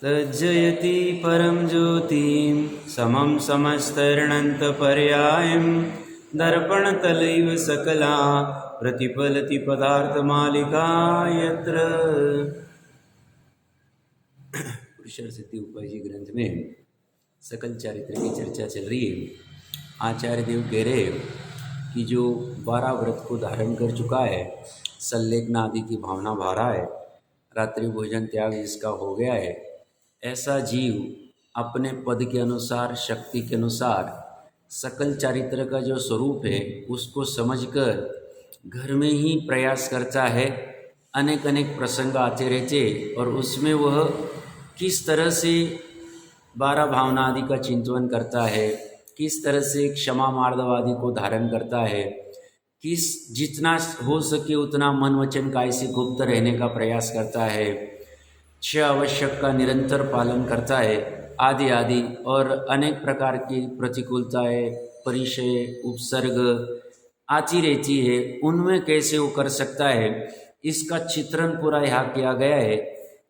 तज्जयति परं ज्योतिं समं समस्तर्णन्तपर्यायं दर्पणतलैव सकला प्रतिफलति पदार्थमालिका यत्र। पुरुषार्थ सिद्धि उपाय जी ग्रंथ में सकल चारित्र की चर्चा चल रही है। आचार्य देव कह रहे हैं कि जो 12 व्रत को धारण कर चुका है, संलेखन आदि की भावना भारा है, रात्रि भोजन त्याग जिसका हो गया है, ऐसा जीव अपने पद के अनुसार, शक्ति के अनुसार सकल चारित्र का जो स्वरूप है उसको समझकर घर में ही प्रयास करता है। अनेक अनेक प्रसंग आते रहते और उसमें वह किस तरह से 12 भावना आदि का चिंतन करता है, किस तरह से क्षमा मार्दवादि को धारण करता है, किस जितना हो सके उतना मन वचन काय से गुप्त रहने का प्रयास करता है, 6 आवश्यक का निरंतर पालन करता है आदि आदि, और अनेक प्रकार की प्रतिकूलताएं, परिचय, उपसर्ग आती रहती है, उनमें कैसे वो कर सकता है, इसका चित्रण पूरा यहाँ किया गया है।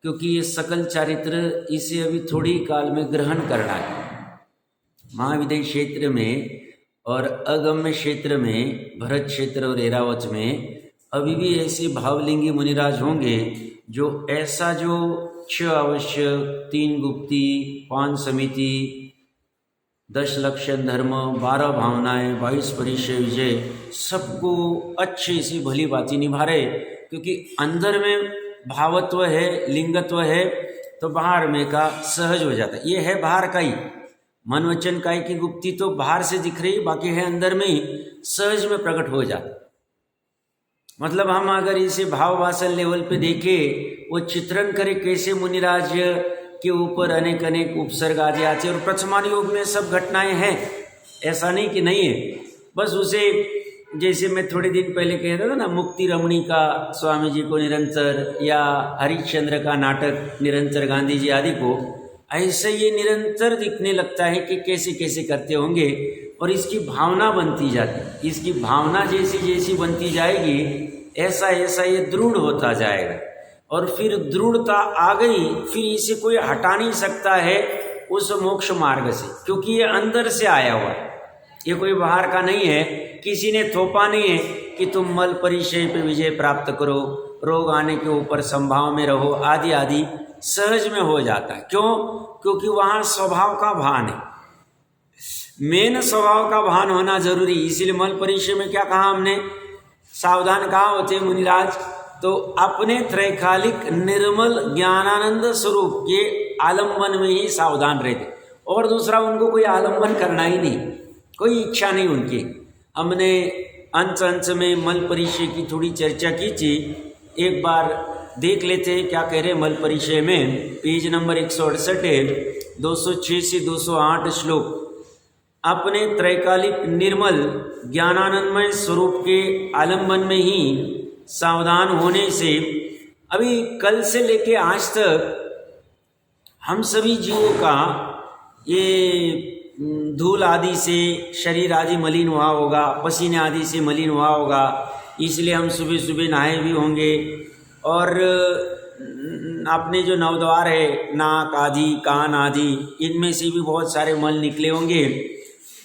क्योंकि ये सकल चारित्र इसे अभी थोड़ी काल में ग्रहण करना है। महाविद्य क्षेत्र में और अगम्य क्षेत्र में, भरत क्षेत्र और ऐरावत में अभी भी ऐसे भावलिंगी मुनिराज होंगे जो ऐसा जो 6 आवश्यक, 3 गुप्ती, 5 समिति, 10 लक्षण धर्म, 12 भावनाएं, 22 परिचय विजय, सबको अच्छे से भली भांति निभा रहे। क्योंकि अंदर में भावत्व है, लिंगत्व है, तो बाहर में का सहज हो जाता है। ये है बाहर का ही, मन वचन काय की गुप्ती तो बाहर से दिख रही, बाकी है अंदर में ही सहज में प्रकट हो जाता। मतलब हम अगर इसे भाव वासन लेवल पे देखें, वो चित्रण करे कैसे मुनिराज के ऊपर अनेक अनेक उपसर्ग आदि आते, और प्रथमान योग में सब घटनाएं हैं, ऐसा नहीं कि नहीं है। बस उसे जैसे मैं थोड़े दिन पहले कह रहा था ना, मुक्ति रमणी का स्वामी जी को निरंतर, या हरिश्चंद्र का नाटक निरंतर गांधी जी आदि को, ऐसे ये निरंतर दिखने लगता है कि कैसे कैसे करते होंगे, और इसकी भावना बनती जाती। इसकी भावना जैसी जैसी बनती जाएगी, ऐसा ऐसा ये दृढ़ होता जाएगा, और फिर दृढ़ता आ गई, फिर इसे कोई हटा नहीं सकता है उस मोक्ष मार्ग से, क्योंकि ये अंदर से आया हुआ है, ये कोई बाहर का नहीं है। किसी ने थोपा नहीं है कि तुम मल परिचय पे विजय प्राप्त करो, रोग आने के ऊपर संभाव में रहो आदि आदि, सहज में हो जाता है। क्यों? क्योंकि वहाँ स्वभाव का भान है, मेन स्वभाव का भान होना जरूरी। इसीलिए मल परिचय में क्या कहा हमने, सावधान कहाँ होते मुनिराज, तो अपने त्रैकालिक निर्मल ज्ञानानंद स्वरूप के आलम्बन में ही सावधान रहते, और दूसरा उनको कोई आलम्बन करना ही नहीं, कोई इच्छा नहीं उनकी। हमने अंश अंश में मल परिचय की थोड़ी चर्चा की थी, एक बार देख लेते हैं क्या कह रहे मल परिचय में। पेज नंबर 168 है, 206 से 208 श्लोक। अपने त्रैकालिक निर्मल ज्ञानानंदमय स्वरूप के आलम्बन में ही सावधान होने से, अभी कल से लेके आज तक हम सभी जीवों का ये धूल आदि से शरीर आदि मलिन हुआ होगा, पसीने आदि से मलिन हुआ होगा, इसलिए हम सुबह सुबह नहाए भी होंगे, और अपने जो नवद्वार है, नाक आदि, कान आदि, इनमें से भी बहुत सारे मल निकले होंगे।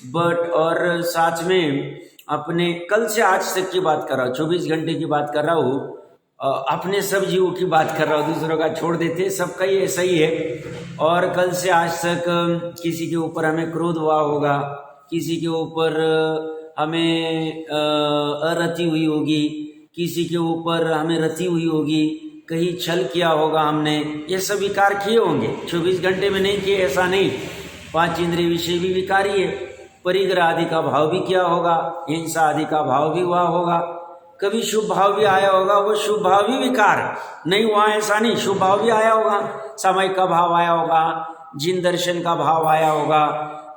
बट और साथ में अपने कल से आज तक की बात कर रहा हूँ, 24 घंटे की बात कर रहा हूँ, अपने सब जीवों की बात कर रहा हूँ, दूसरों का छोड़ देते, सबका ही ऐसा ही है। और कल से आज तक किसी के ऊपर हमें क्रोध हुआ होगा, किसी के ऊपर हमें अरति हुई होगी, किसी के ऊपर हमें रति हुई होगी, कहीं छल किया होगा हमने, ये सब विकार किए होंगे। 24 घंटे में नहीं किए ऐसा नहीं, 5 इंद्रिय विषय भी विकारी है, परिग्रह आदि का भाव भी किया होगा, हिंसा आदि का भाव भी हुआ होगा, कभी शुभ भाव भी आया होगा, वो शुभ भाव भी विकार नहीं हुआ ऐसा नहीं, शुभ भाव भी आया होगा, समय का भाव आया होगा, जिन दर्शन का भाव आया होगा,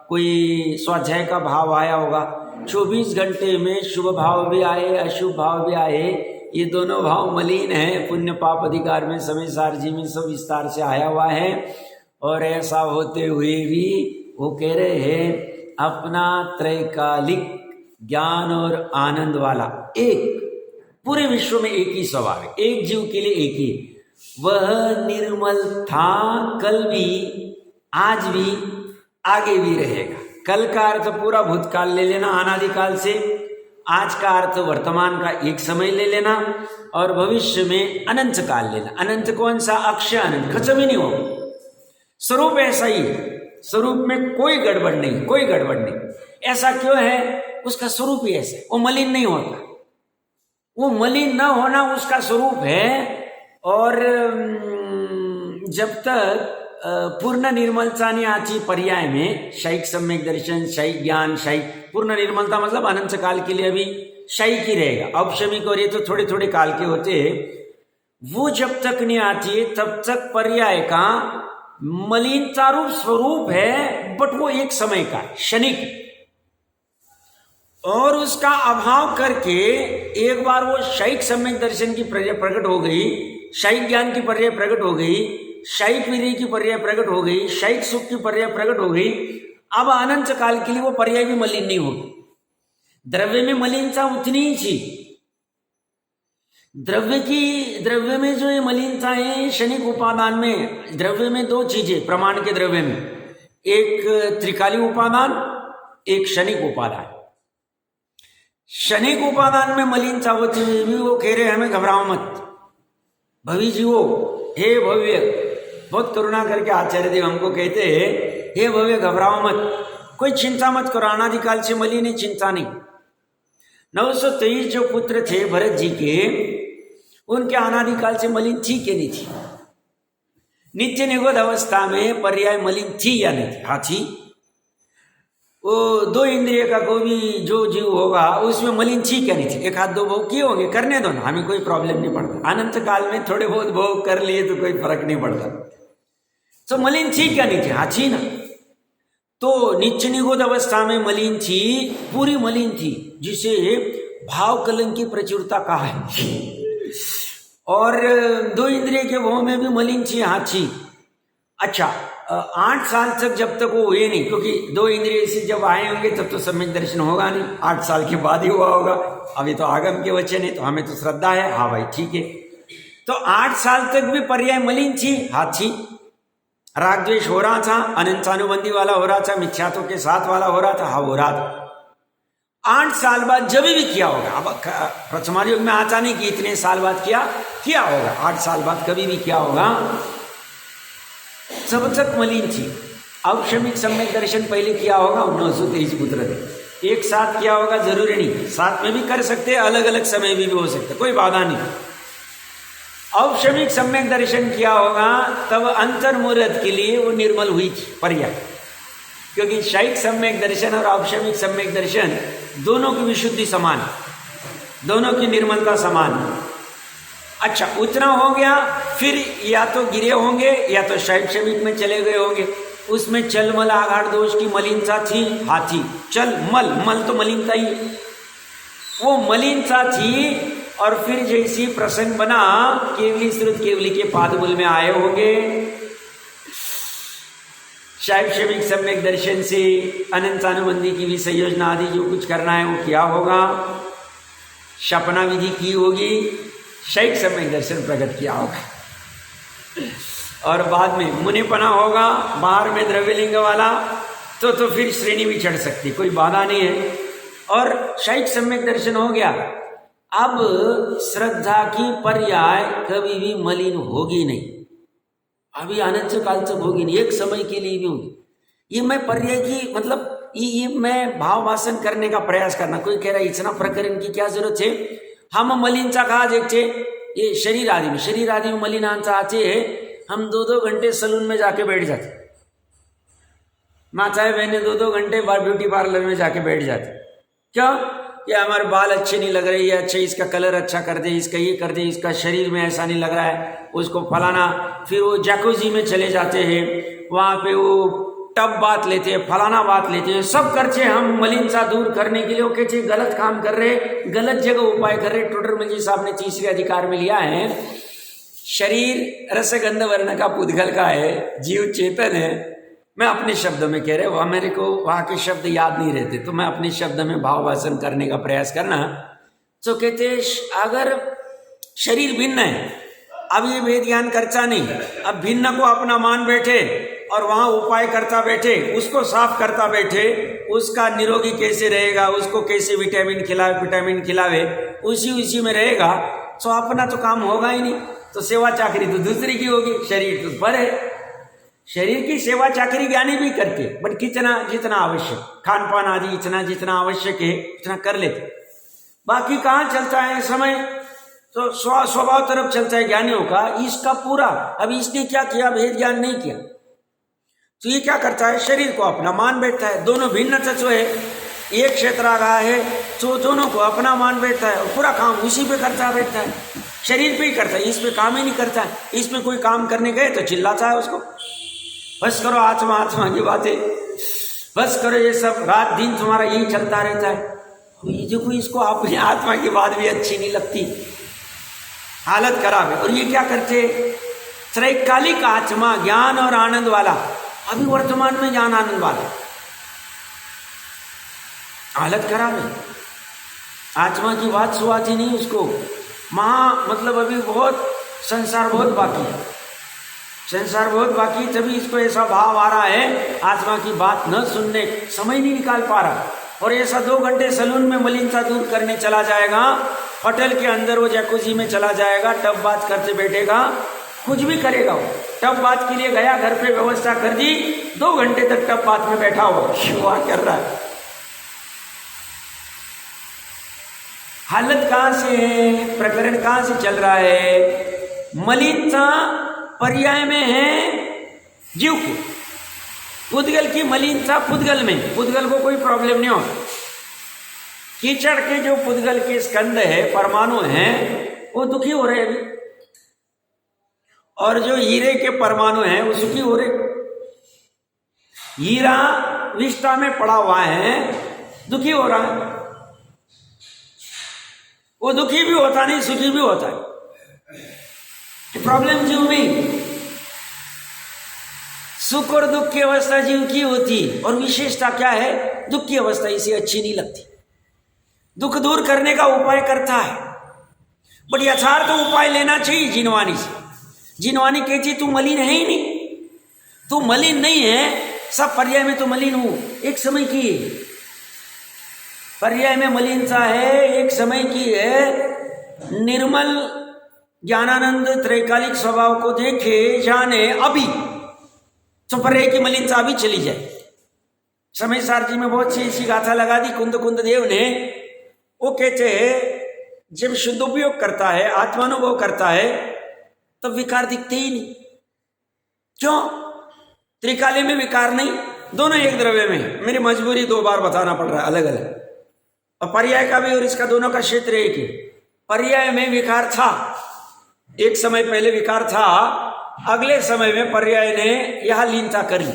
कोई स्वाध्याय का भाव आया होगा। 24 घंटे में शुभ भाव भी आए, अशुभ भाव भी आए, ये दोनों भाव मलिन हैं, पुण्य पाप अधिकार में समय सारजी में सब विस्तार से आया हुआ है। और ऐसा होते हुए भी वो कह रहे हैं अपना त्रैकालिक ज्ञान और आनंद वाला एक, पूरे विश्व में एक ही स्वभाव है, एक जीव के लिए एक ही, वह निर्मल था, कल भी, आज भी, आगे भी रहेगा। कल का अर्थ पूरा भूतकाल ले लेना अनादिकाल से, आज का अर्थ वर्तमान का एक समय ले लेना, और भविष्य में अनंत काल लेना। अनंत कौन सा? अक्षय अनंत, खत्म ही नहीं होगा। स्वरूप ऐसा ही है, स्वरूप में कोई गड़बड़ नहीं, कोई गड़बड़ नहीं। ऐसा क्यों है? उसका स्वरूप ही ऐसा है, वो मलिन नहीं होता। वो मलिन न होना उसका स्वरूप है। और जब तक पूर्ण निर्मलता नहीं आती पर्याय में, शायिक सम्यक दर्शन, शायिक ज्ञान, शायिक पूर्ण निर्मलता मतलब अनंत काल के लिए अभी शायिक ही रहेगा। औपशमिक और ये तो थोड़े थोड़े काल के होते हैं। वो जब तक नहीं आती है तब तक पर्याय का मलिनता रूप स्वरूप है, बट वो एक समय का, क्षणिक। और उसका अभाव करके एक बार वो शायिक सम्यक दर्शन की पर्याय प्रकट हो गई, शायिक ज्ञान की पर्याय प्रकट हो गई, शायिक वीर्य की पर्याय प्रकट हो गई, शायिक सुख की पर्याय प्रकट हो गई। अब अनंत काल के लिए वो पर्याय भी मलिन नहीं होगी। द्रव्य में मलिनता उतनी ही थी। द्रव्य में जो ये मलिनता है क्षणिक उपादान में, द्रव्य में दो चीजें प्रमाण के द्रव्य में, एक त्रिकाली उपादान, एक क्षणिक उपादान। क्षणिक उपादान में मलिनता होती हुई भी वो कह रहे हमें घबराओ मत, भवि जीवो, हे भव्य, बहुत करुणा करके आचार्य देव हमको कहते हैं, हे भव्य घबराओ मत, कोई चिंता मत करो, अनादिकाल से मलिन है, चिंता नहीं। 923 जो पुत्र थे भरत जी के, उनके अनादिकाल से मलिन थी कि नहीं थी? नित्य निगोद अवस्था में पर्याय मलिन थी या नहीं थी? हाँ थी। वो दो इंद्रिय का कोई भी जो जीव होगा उसमें मलिन थी क्या नहीं थी? एक हाथ दो भोग किए होंगे, करने दो ना, हमें कोई प्रॉब्लम नहीं पड़ता। अनंत काल में थोड़े बहुत भोग कर लिए तो कोई फर्क नहीं पड़ता। तो मलिन थी क्या नहीं थी? हाँ थी ना। तो नित्य निगोद अवस्था में मलिन थी, पूरी मलिन थी, जिसे भाव कलंक की प्रचुरता कहा है। और दो इंद्रिय के भोग में भी मलिन थी, हाँ थी। अच्छा, 8 साल तक जब तक वो हुए नहीं, क्योंकि दो इंद्रिय से जब आए होंगे तब तो सम्यक दर्शन होगा नहीं, 8 साल के बाद ही हुआ होगा। अभी तो आगम के वचन है तो हमें तो श्रद्धा है, हाँ भाई ठीक है। तो 8 साल तक भी पर्याय मलिन थी, हाँ थी। राग द्वेष हो रहा था, अनंतानुबंधी वाला हो रहा था, मिथ्यात्व के साथ वाला हो रहा था, हाँ हो रहा था। 8 साल बाद जब भी किया होगा, अब प्रथमार युग में आता नहीं कि इतने साल बाद किया होगा, 8 साल बाद कभी भी किया होगा, सब तक मलिन थी। औपशमिक सम्यक दर्शन पहले किया होगा, 923 पुत्र थे, एक साथ किया होगा, जरूरी नहीं, साथ में भी कर सकते, अलग अलग समय भी हो सकता, कोई बाधा नहीं। औपशमिक सम्यक दर्शन किया होगा तब अंतर्मुहूर्त के लिए वो निर्मल हुई थी पर्याय, क्योंकि शायिक सम्यक दर्शन और औपशमिक सम्यक दर्शन दोनों की विशुद्धि समान, दोनों की निर्मलता समान। अच्छा, उतना हो गया, फिर या तो गिरे होंगे या तो शायिक शमिक में चले गए होंगे। उसमें चल मल आघाड़ दोष की मलिनता थी, हाथी चल मल तो मलिनता ही, वो मलिनता थी। और फिर जैसी प्रसंग बना केवली श्रुत केवली के पादबुल में आए होंगे, शायद शमिक सम्यक दर्शन से अनंतानुबंधी की भी संयोजना आदि जो कुछ करना है वो किया होगा, शपना विधि की होगी, शायद सम्यक दर्शन प्रकट किया होगा, और बाद में मुनिपना होगा बाहर में द्रव्यलिंग वाला, तो फिर श्रेणी भी चढ़ सकती, कोई बाधा नहीं है। और शायद सम्यक दर्शन हो गया, अब श्रद्धा की पर्याय कभी भी मलिन होगी नहीं, अभी अनंत काल तक होगी नहीं, एक समय के लिए भी होगी। ये मैं पर्याय की मतलब ये मैं भाव वासन करने का प्रयास करना। कोई कह रहा है इतना प्रकरण की क्या जरूरत है, हम मलिनता कहा देखते, ये शरीर आदि में मलिनता आते है, हम 2-2 घंटे सलून में जाके बैठ जाते, माताएं बहनें 2-2 घंटे ब्यूटी पार्लर में जाके बैठ जाते। क्यों? कि हमारे बाल अच्छे नहीं लग रहे, अच्छा इसका कलर अच्छा कर दे, इसका ये कर दे, इसका शरीर में ऐसा नहीं लग रहा है, उसको फलाना। फिर वो जैकुजी में चले जाते हैं, वहाँ पे वो टब बात लेते हैं, फलाना बात लेते हैं, सब करते हैं हम मलिनता दूर करने के लिए। वो कहते गलत काम कर रहे, गलत जगह उपाय कर रहे। टोडरमल जी साहब ने तीसरे अधिकार में लिया है, शरीर रसगंध वर्ण का पुद्गल का है, जीव चेतन है। मैं अपने शब्द में कह रहे हो, मेरे को वहाँ के शब्द याद नहीं रहते, तो मैं अपने शब्द में भाव वासन करने का प्रयास करना। तो कहते अगर शरीर भिन्न है, अब ये वेद ज्ञान खर्चा नहीं, अब भिन्न को अपना मान बैठे और वहां उपाय करता बैठे, उसको साफ करता बैठे, उसका निरोगी कैसे रहेगा, उसको कैसे विटामिन खिलावे, उसी में रहेगा, तो अपना तो काम होगा ही नहीं। तो सेवा चाकरी तो दूसरी की होगी, शरीर तो पर है, शरीर की सेवा चाकरी ज्ञानी भी करते, बट कितना जितना आवश्यक, खान पान आदि इतना जितना आवश्यक है उतना कर लेते, बाकी कहाँ चलता है समय, तो स्वभाव तरफ चलता है ज्ञानियों का। इसका पूरा, अब इसने क्या किया, भेद ज्ञान नहीं किया, तो ये क्या करता है, शरीर को अपना मान बैठता है। दोनों भिन्न तत्व है, एक क्षेत्र आ रहा है तो दोनों को अपना मान बैठता है और पूरा काम उसी पे करता बैठता है, शरीर पे ही करता है, इस पे काम ही नहीं करता है। इसमें कोई काम करने गए तो चिल्लाता है उसको, बस करो आत्मा आत्मा की बातें, बस करो ये सब, रात दिन तुम्हारा यही चलता रहता है। ये देखो, इसको अपनी आत्मा की बात भी अच्छी नहीं लगती, हालत खराब है। और ये क्या करते, त्रैकालिक आत्मा ज्ञान और आनंद वाला, अभी वर्तमान में ज्ञान आनंद वाला, हालत खराब है। आत्मा की बात सुहाती नहीं उसको, मतलब अभी बहुत संसार बहुत बाकी है, संसार बहुत बाकी, तभी इसको ऐसा भाव आ रहा है, आत्मा की बात न सुनने समय नहीं निकाल पा रहा। और ऐसा 2 घंटे सलून में मलिनता दूर करने चला जाएगा, होटल के अंदर वो जैकुजी में चला जाएगा, टब बात करते बैठेगा, कुछ भी करेगा वो, टब बात के लिए गया, घर पे व्यवस्था कर दी, 2 घंटे तक टब बात में बैठा हुआ शुआ कर रहा है। हालत कहां से है, प्रकरण कहां से चल रहा है, मलिनता पर्याय में है जीव के, पुद्गल की मलिनता पुद्गल में, पुद्गल को कोई प्रॉब्लम नहीं हो, कीचड़ के जो पुद्गल के स्कंद है, परमाणु हैं, वो दुखी हो रहे अभी, और जो हीरे के परमाणु हैं वो सुखी हो रहे। हीरा विष्ठा में पड़ा हुआ है, दुखी हो रहा है, वो दुखी भी होता नहीं सुखी भी होता है, प्रॉब्लम जीव में। सुख और दुख की अवस्था जीव की होती, और विशेषता क्या है, दुख की अवस्था इसे अच्छी नहीं लगती, दुख दूर करने का उपाय करता है, बट यथार्थ उपाय लेना चाहिए जिनवानी से। जिनवानी कहती तू मलिन है ही नहीं, तू मलिन नहीं है, सब पर्याय में तो मलिन हूं, एक समय की है, पर्याय में मलिनता है, एक समय की है। निर्मल ज्ञानानंद त्रैकालिक स्वभाव को देखे जाने अभी, तो पर्याय की मलिनता अभी चली जाए। समय सार जी में बहुत सी ऐसी गाथा लगा दी कुंद देव ने, वो कहते हैं जब शुद्ध उपयोग करता है, आत्मानुभव करता है, तब विकार दिखते ही नहीं। क्यों? त्रिकाली में विकार नहीं, दोनों एक द्रव्य में, मेरी मजबूरी 2 बार बताना पड़ रहा है अलग अलग, और पर्याय का भी और इसका दोनों का क्षेत्र एक ही। पर्याय में विकार था, एक समय पहले विकार था, अगले समय में पर्याय ने यह लीनता कर ली,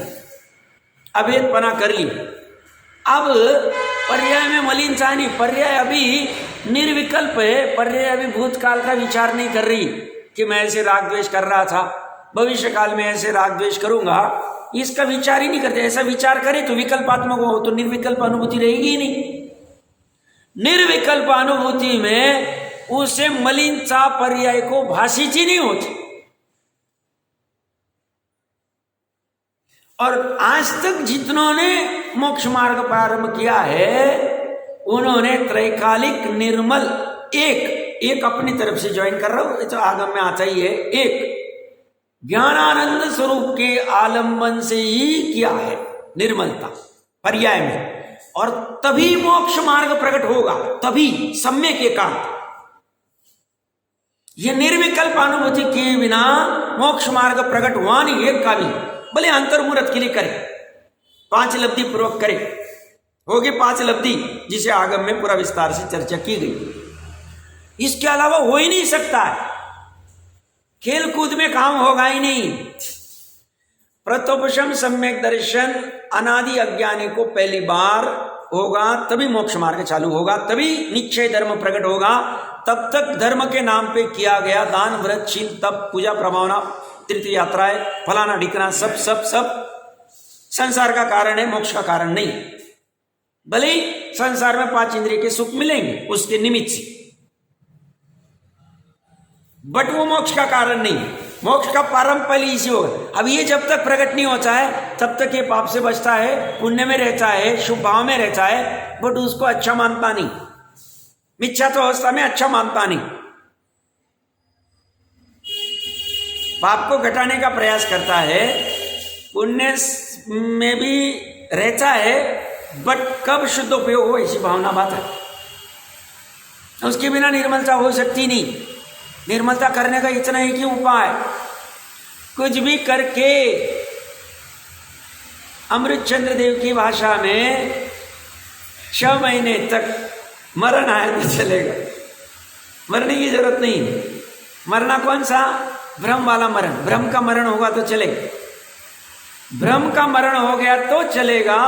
अभेदपना कर ली। अब पर्याय में मलिनता नहीं, पर्याय अभी निर्विकल्प है, पर्याय अभी भूतकाल का विचार नहीं कर रही कि मैं ऐसे राग द्वेष कर रहा था, भविष्य काल में ऐसे राग द्वेष करूंगा, इसका विचार ही नहीं करते। ऐसा विचार करे तो विकल्पात्मक हो, तो निर्विकल्प अनुभूति रहेगी ही नहीं। निर्विकल्प अनुभूति में उसे मलिनता पर्याय को भाषित ही नहीं होती। और आज तक जितनों ने मोक्ष मार्ग प्रारंभ किया है, उन्होंने त्रैकालिक निर्मल एक अपनी तरफ से ज्वाइन कर रहा हूं, ये तो आगम में आता ही है, एक ज्ञानानंद स्वरूप के आलंबन से ही किया है निर्मलता पर्याय में, और तभी मोक्ष मार्ग प्रकट होगा, तभी सम्यक एकांत। यह निर्विकल्प अनुभूति के बिना मोक्ष मार्ग प्रकट हुआ नहीं, एक का भी, भले अंतर्मुहूर्त के लिए करे, 5 लब्धि पूर्वक करे, होगी 5 लब्धि जिसे आगम में पूरा विस्तार से चर्चा की गई। इसके अलावा हो ही नहीं सकता है, खेल कूद में काम होगा ही नहीं। प्रत्योपशम सम्यक दर्शन अनादि अज्ञानी को पहली बार होगा, तभी मोक्ष मार्ग चालू होगा, तभी निश्चय धर्म प्रकट होगा। तब तक धर्म के नाम पे किया गया दान व्रत शील तप पूजा प्रभावना तीर्थ यात्राएं फलाना ढिकना सब सब सब संसार का कारण है, मोक्ष का कारण नहीं। भले ही संसार में 5 इंद्रिय के सुख मिलेंगे उसके निमित्त से, बट वो मोक्ष का कारण नहीं। मोक्ष का प्रारंभ पहले इसी होगा। अब ये जब तक प्रकट नहीं होता है तब तक ये पाप से बचता है, पुण्य में रहता है, शुभ भाव में रहता है, बट उसको अच्छा मानता नहीं, मिथ्या तो अवस्था में अच्छा मानता नहीं, पाप को घटाने का प्रयास करता है, पुण्य में भी रहता है, बट कब शुद्ध उपयोग हो ऐसी भावना बात है। उसके बिना निर्मलता हो सकती नहीं। निर्मलता करने का इतना ही कि उपाय, कुछ भी करके अमृतचंद्र देव की भाषा में 6 महीने तक मरण आया तो चलेगा, मरने की जरूरत नहीं। मरना कौन सा? भ्रम वाला मरण। भ्रम का मरण होगा तो चलेगा, भ्रम का मरण हो गया तो चलेगा।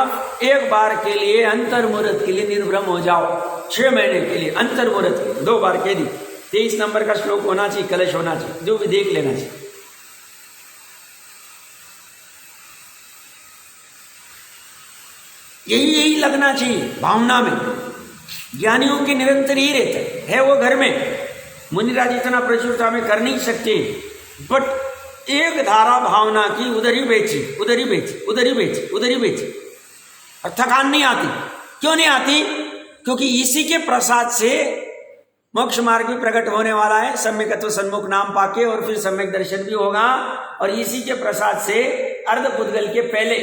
एक बार के लिए अंतर्मुहूर्त के लिए निर्भ्रम हो जाओ, 6 महीने के लिए अंतर्मुहूर्त के लिए 2 बार कह दी। 23 नंबर का श्लोक होना चाहिए, कलश होना चाहिए, जो भी देख लेना चाहिए। यही लगना चाहिए भावना में। ज्ञानियों के निरंतर ही रहते हैं वो घर में। मुनिराज इतना प्रचुरता में कर नहीं सकते, बट एक धारा भावना की उधर ही बेची, उधर ही बेची, उधर ही बेची, उधर ही बेची, और थकान नहीं आती। क्यों नहीं आती? क्योंकि इसी के प्रसाद से मोक्ष मार्ग भी प्रकट होने वाला है, सम्यकत्व सन्मुख नाम पाके, और फिर सम्यक दर्शन भी होगा, और इसी के प्रसाद से अर्धपुद्गल के पहले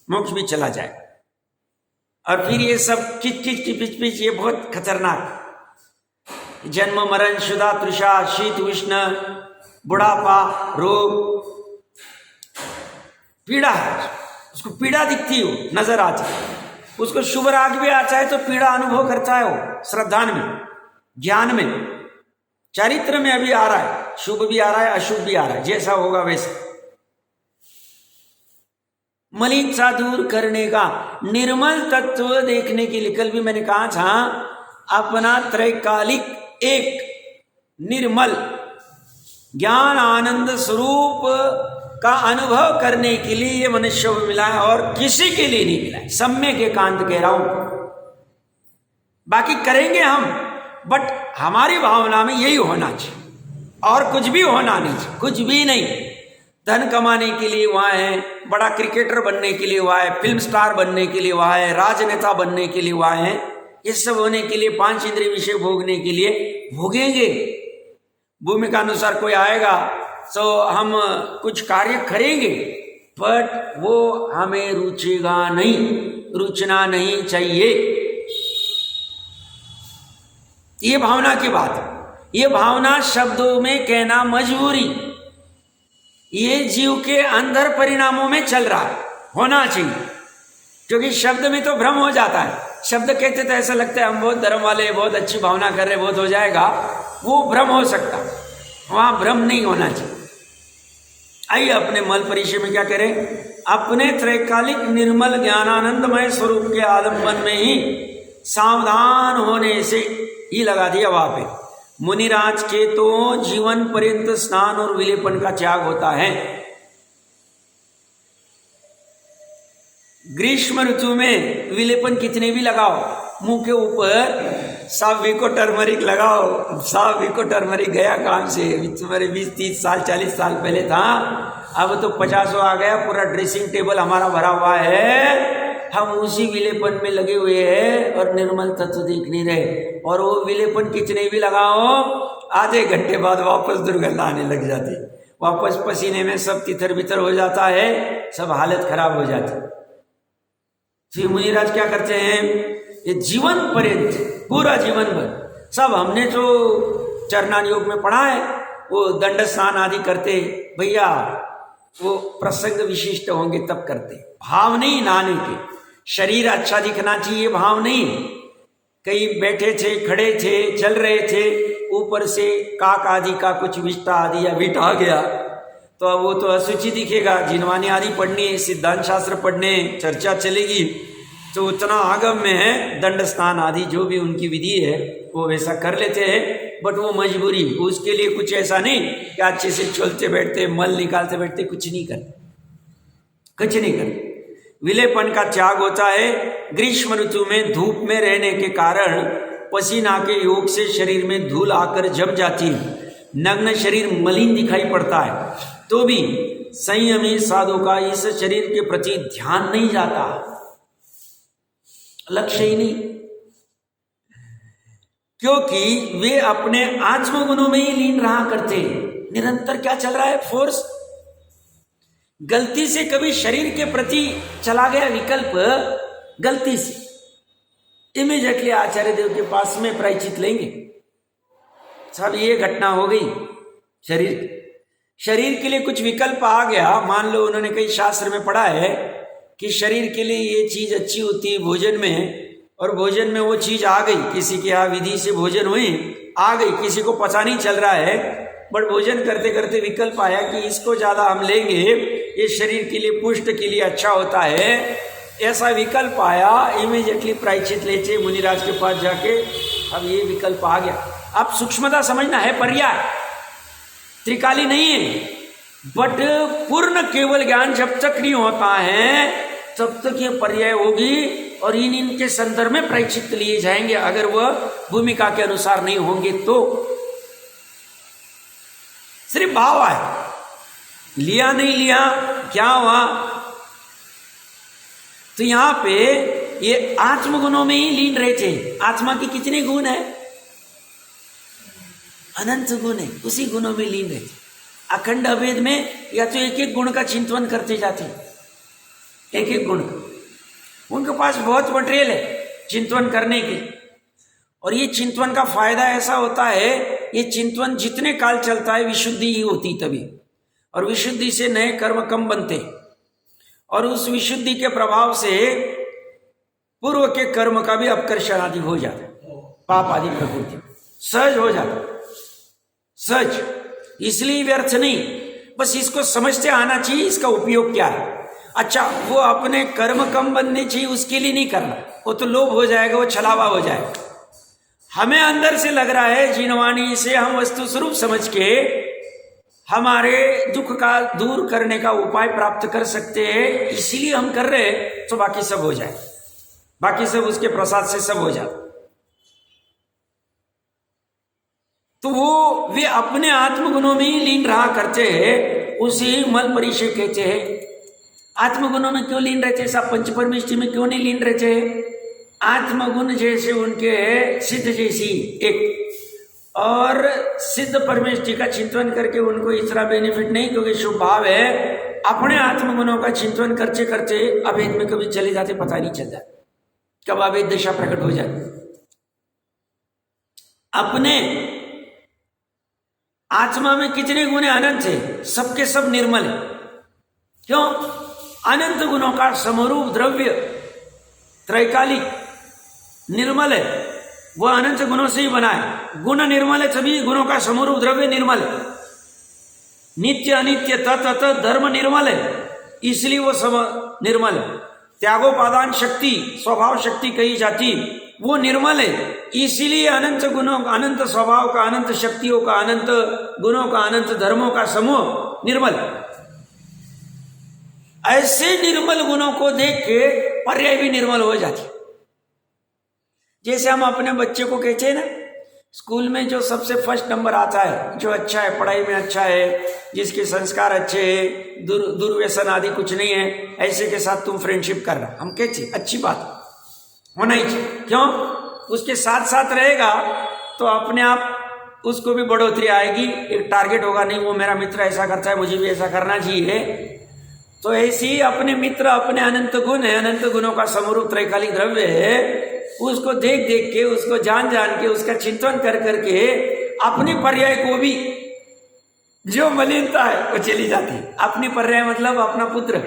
मोक्ष भी चला जाए। और फिर ये सब किच किच की पिच पिच, ये बहुत खतरनाक। जन्म मरण शुदा तृषा शीत उष्ण बुढ़ापा रोग पीड़ा है, उसको पीड़ा दिखती हो, नजर आती है। उसको शुभ राग भी आता है तो पीड़ा अनुभव करता है वो, श्रद्धा में, ज्ञान में, चरित्र में अभी आ रहा है, शुभ भी आ रहा है, अशुभ भी आ रहा है, जैसा होगा वैसा। मलिनता दूर करने का, निर्मल तत्व देखने के लिए, कल भी मैंने कहा था, अपना त्रैकालिक एक निर्मल ज्ञान आनंद स्वरूप का अनुभव करने के लिए ये मनुष्य को मिला है, और किसी के लिए नहीं मिला है। सम्यक एकांत कह रहा हूं, बाकी करेंगे हम, बट हमारी भावना में यही होना चाहिए, और कुछ भी होना नहीं चाहिए, कुछ भी नहीं। धन कमाने के लिए वहां है, बड़ा क्रिकेटर बनने के लिए वहां है, फिल्म स्टार बनने के लिए वहां है, राजनेता बनने के लिए वहां है, ये सब होने के लिए, 5 इंद्रिय विषय भोगने के लिए भोगेंगे। भूमिका अनुसार कोई आएगा तो हम कुछ कार्य करेंगे, बट वो हमें रुचेगा नहीं, रुचना नहीं चाहिए। ये भावना की बात है। ये भावना शब्दों में कहना मजबूरी, ये जीव के अंदर परिणामों में चल रहा है, होना चाहिए। क्योंकि शब्द में तो भ्रम हो जाता है, शब्द कहते तो ऐसा लगता है हम बहुत धर्म वाले, बहुत अच्छी भावना कर रहे, बहुत हो जाएगा, वो भ्रम हो सकता, वहां भ्रम नहीं होना चाहिए। आइए अपने मल परिचय में क्या करें, अपने त्रैकालिक निर्मल ज्ञानानंदमय स्वरूप के आलम्बन में ही सावधान होने से ही लगा दिया वहां पे। मुनिराज के तो जीवन पर्यंत स्नान और विलेपन का त्याग होता है। ग्रीष्म ऋतु में विलेपन कितने भी लगाओ, मुंह के ऊपर साविको टर्मरिक लगाओ, साविको टर्मरिक गया काम से। तुम्हारे 20-30 साल 40 साल पहले था, अब तो 50 आ गया, पूरा ड्रेसिंग टेबल हमारा भरा हुआ है, हम उसी विलेपन में लगे हुए हैं और निर्मल तत्व देख नहीं रहे। और वो विलेपन कितने भी लगाओ, आधे घंटे बाद वापस दुर्गंध आने लग जाती, वापस पसीने में सब तितर बितर हो जाता है, सब हालत खराब हो जाती। फिर मुनिराज क्या करते हैं, ये जीवन पर्यंत, पूरा जीवन भर, सब हमने जो चरणान योग में पढ़ा है, वो दंड स्नान आदि करते भैया, वो प्रसंग विशिष्ट होंगे तब करते, भाव नहीं नहाने के, शरीर अच्छा दिखना चाहिए, भाव नहीं। कई बैठे थे, खड़े थे, चल रहे थे, ऊपर से काक आदि का कुछ विष्टा आदि या विट आ गया तो अब वो तो असुचि दिखेगा। जिनवानी आदि पढ़नी, सिद्धांत शास्त्र पढ़ने, चर्चा चलेगी, तो उतना आगम में है, दंड स्नान आदि जो भी उनकी विधि है वो वैसा कर लेते हैं, बट वो मजबूरी, उसके लिए कुछ ऐसा नहीं कि अच्छे से चलते बैठते, मल निकालते बैठते, कुछ नहीं करते, कुछ नहीं करते। विलेपन का त्याग होता है। ग्रीष्म ऋतु में धूप में रहने के कारण पसीना के योग से शरीर में धूल आकर जम जाती है, नग्न शरीर मलिन दिखाई पड़ता है, तो भी संयमी साधु का इस शरीर के प्रति ध्यान नहीं जाता, लक्ष्य ही नहीं, क्योंकि वे अपने आत्मगुणों में ही लीन रहा करते। निरंतर क्या चल रहा है? फोर्स। गलती से कभी शरीर के प्रति चला गया विकल्प, गलती से, इमीडिएटली आचार्य देव के पास में प्रायश्चित लेंगे। साहब ये घटना हो गई, शरीर के लिए कुछ विकल्प आ गया। मान लो उन्होंने कई शास्त्र में पढ़ा है कि शरीर के लिए ये चीज अच्छी होती है भोजन में, और भोजन में वो चीज आ गई, किसी के यहाँ विधि से भोजन हुई, आ गई, किसी को पता नहीं चल रहा है, बट भोजन करते करते विकल्प आया कि इसको ज्यादा हम लेंगे, ये शरीर के लिए, पुष्ट के लिए अच्छा होता है, ऐसा विकल्प आया, इमीडिएटली प्रायश्चित लेचे मुनिराज के पास जाके, अब ये विकल्प आ गया। अब सूक्ष्मता समझना है, पर्याय त्रिकाली नहीं है, बट पूर्ण केवल ज्ञान जब तक नहीं होता है तब तक ये पर्याय होगी, और इनके संदर्भ में प्रायश्चित लिए जाएंगे अगर वह भूमिका के अनुसार नहीं होंगे तो। सिर्फ भाव आए, लिया नहीं लिया, क्या हुआ? तो यहां पे ये आत्मगुणों में ही लीन रहते। आत्मा के कितने गुण है? अनंत गुण है, उसी गुणों में लीन रहते। अखंड अभेद में या तो एक एक गुण का चिंतन करते जाते, एक एक गुण का। उनके पास बहुत मटेरियल है चिंतन करने के, और ये चिंतन का फायदा ऐसा होता है, ये चिंतन जितने काल चलता है विशुद्धि ही होती तभी, और विशुद्धि से नए कर्म कम बनते, और उस विशुद्धि के प्रभाव से पूर्व के कर्म का भी अपकर्षण आदि हो जाता है, पाप आदि प्रकृति सहज हो जाता है, सहज। इसलिए व्यर्थ नहीं, बस इसको समझते आना चाहिए इसका उपयोग क्या है। अच्छा, वो अपने कर्म कम बनने चाहिए उसके लिए नहीं करना, वो तो लोभ हो जाएगा, वो छलावा हो जाएगा। हमें अंदर से लग रहा है जिनवाणी से हम वस्तु स्वरूप समझ के हमारे दुख का दूर करने का उपाय प्राप्त कर सकते हैं, इसीलिए हम कर रहे हैं, तो बाकी सब हो जाए, बाकी सब उसके प्रसाद से सब हो जाए। तो वो वे अपने आत्मगुणों में ही लीन रहा करते हैं, उसी मल परिचय कहते हैं। आत्मगुणों में क्यों लीन रहते? सब पंचपरमेष्टि में क्यों नहीं लीन रहते? आत्मगुण जैसे उनके सिद्ध जैसी एक, और सिद्ध परमेष्टि का चिंतन करके उनको इतना बेनिफिट नहीं, क्योंकि शुभ भाव है। अपने आत्मगुणों का चिंतन करते करते अभेद में कभी चले जाते, पता नहीं चलता कब अभेद दशा प्रकट हो जाती। अपने आत्मा में कितने गुण अनंत है, सबके सब निर्मल है। क्यों? अनंत गुणों का समरूप द्रव्य त्रैकालिक निर्मल है, वह अनंत गुणों से ही बना है। गुण निर्मल है, सभी गुणों का समरूप द्रव्य निर्मल है। नित्य अनित्य तत् धर्म निर्मल है, इसलिए वो सब निर्मल है। त्यागोपादान शक्ति, स्वभाव शक्ति कही जाती, वो निर्मल है, इसीलिए अनंत गुणों का, अनंत स्वभाव का, अनंत शक्तियों का, अनंत गुणों का, अनंत धर्मों का समूह निर्मल। ऐसे निर्मल गुणों को देख के पर्याय भी निर्मल हो जाती। जैसे हम अपने बच्चे को कहते हैं ना, स्कूल में जो सबसे फर्स्ट नंबर आता है, जो अच्छा है, पढ़ाई में अच्छा है, जिसके संस्कार अच्छे हैं, दुर्व्यसन आदि कुछ नहीं है, ऐसे के साथ तुम फ्रेंडशिप कर रहा, हम कहते अच्छी बात होना ही चाहिए। क्यों? उसके साथ साथ रहेगा तो अपने आप उसको भी बढ़ोतरी आएगी, एक टारगेट होगा, नहीं वो मेरा मित्र ऐसा करता है, मुझे भी ऐसा करना चाहिए। तो ऐसे ही अपने मित्र अपने अनंत गुण है, अनंत गुणों का समरूप त्रैकालिक द्रव्य है, उसको देख देख के, उसको जान जान के, उसका चिंतन कर करके अपनी पर्याय को भी, जो मलिनता है वो चली जाती है। अपनी पर्याय मतलब अपना पुत्र,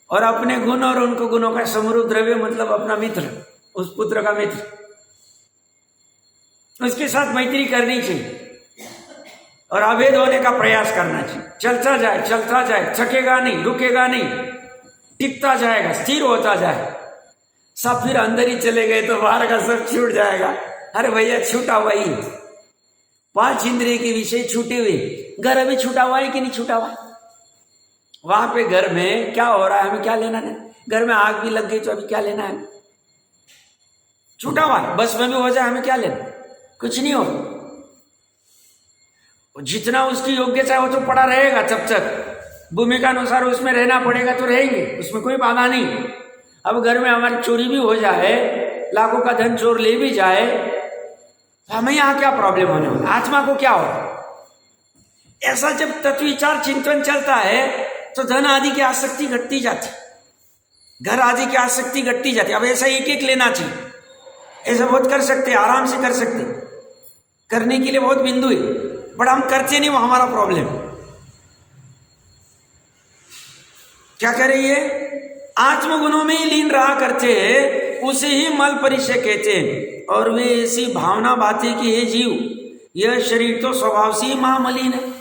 और अपने गुण और उनको गुणों का समरूप द्रव्य मतलब अपना मित्र, उस पुत्र का मित्र, उसके साथ मैत्री करनी चाहिए और अभेद होने का प्रयास करना चाहिए। चलता जाए, थकेगा नहीं, रुकेगा नहीं, टिकता जाएगा, स्थिर होता जाए। सब फिर अंदर ही चले गए तो बाहर का सब छूट जाएगा। अरे भैया छूटा हुआ ही, 5 इंद्रिय के विषय छूटे हुए, घर अभी छूटा हुआ है कि नहीं छूटा हुआ? वहां पे घर में क्या हो रहा है हमें क्या लेना है? घर में आग भी लग गई तो अभी क्या लेना है? छूटा हुआ है। बस में भी हो जाए हमें क्या लेना? कुछ नहीं हो। जितना उसकी योग्यता है वो तो पड़ा रहेगा तब तक, भूमिका अनुसार उसमें रहना पड़ेगा तो रहेंगे, उसमें कोई बाधा नहीं। अब घर में हमारी चोरी भी हो जाए, लाखों का धन चोर ले भी जाए, तो हमें यहाँ क्या प्रॉब्लम होने वाला, आत्मा को क्या होगा? ऐसा जब तत्व विचार चिंतन चलता है तो धन आदि की आसक्ति घटती जाती, घर आदि की आसक्ति घटती जाती। अब ऐसा एक एक लेना चाहिए, ऐसा बहुत कर सकते, आराम से कर सकते, करने के लिए बहुत बिंदु है, बट हम करते नहीं, वो हमारा प्रॉब्लम। क्या कह रही है? आत्मगुणों में ही लीन रहा करते हैं, उसे ही मल परिचय कहते हैं। और वे ऐसी भावना बातें कि हे जीव, यह शरीर तो स्वभाव से ही महामलिन है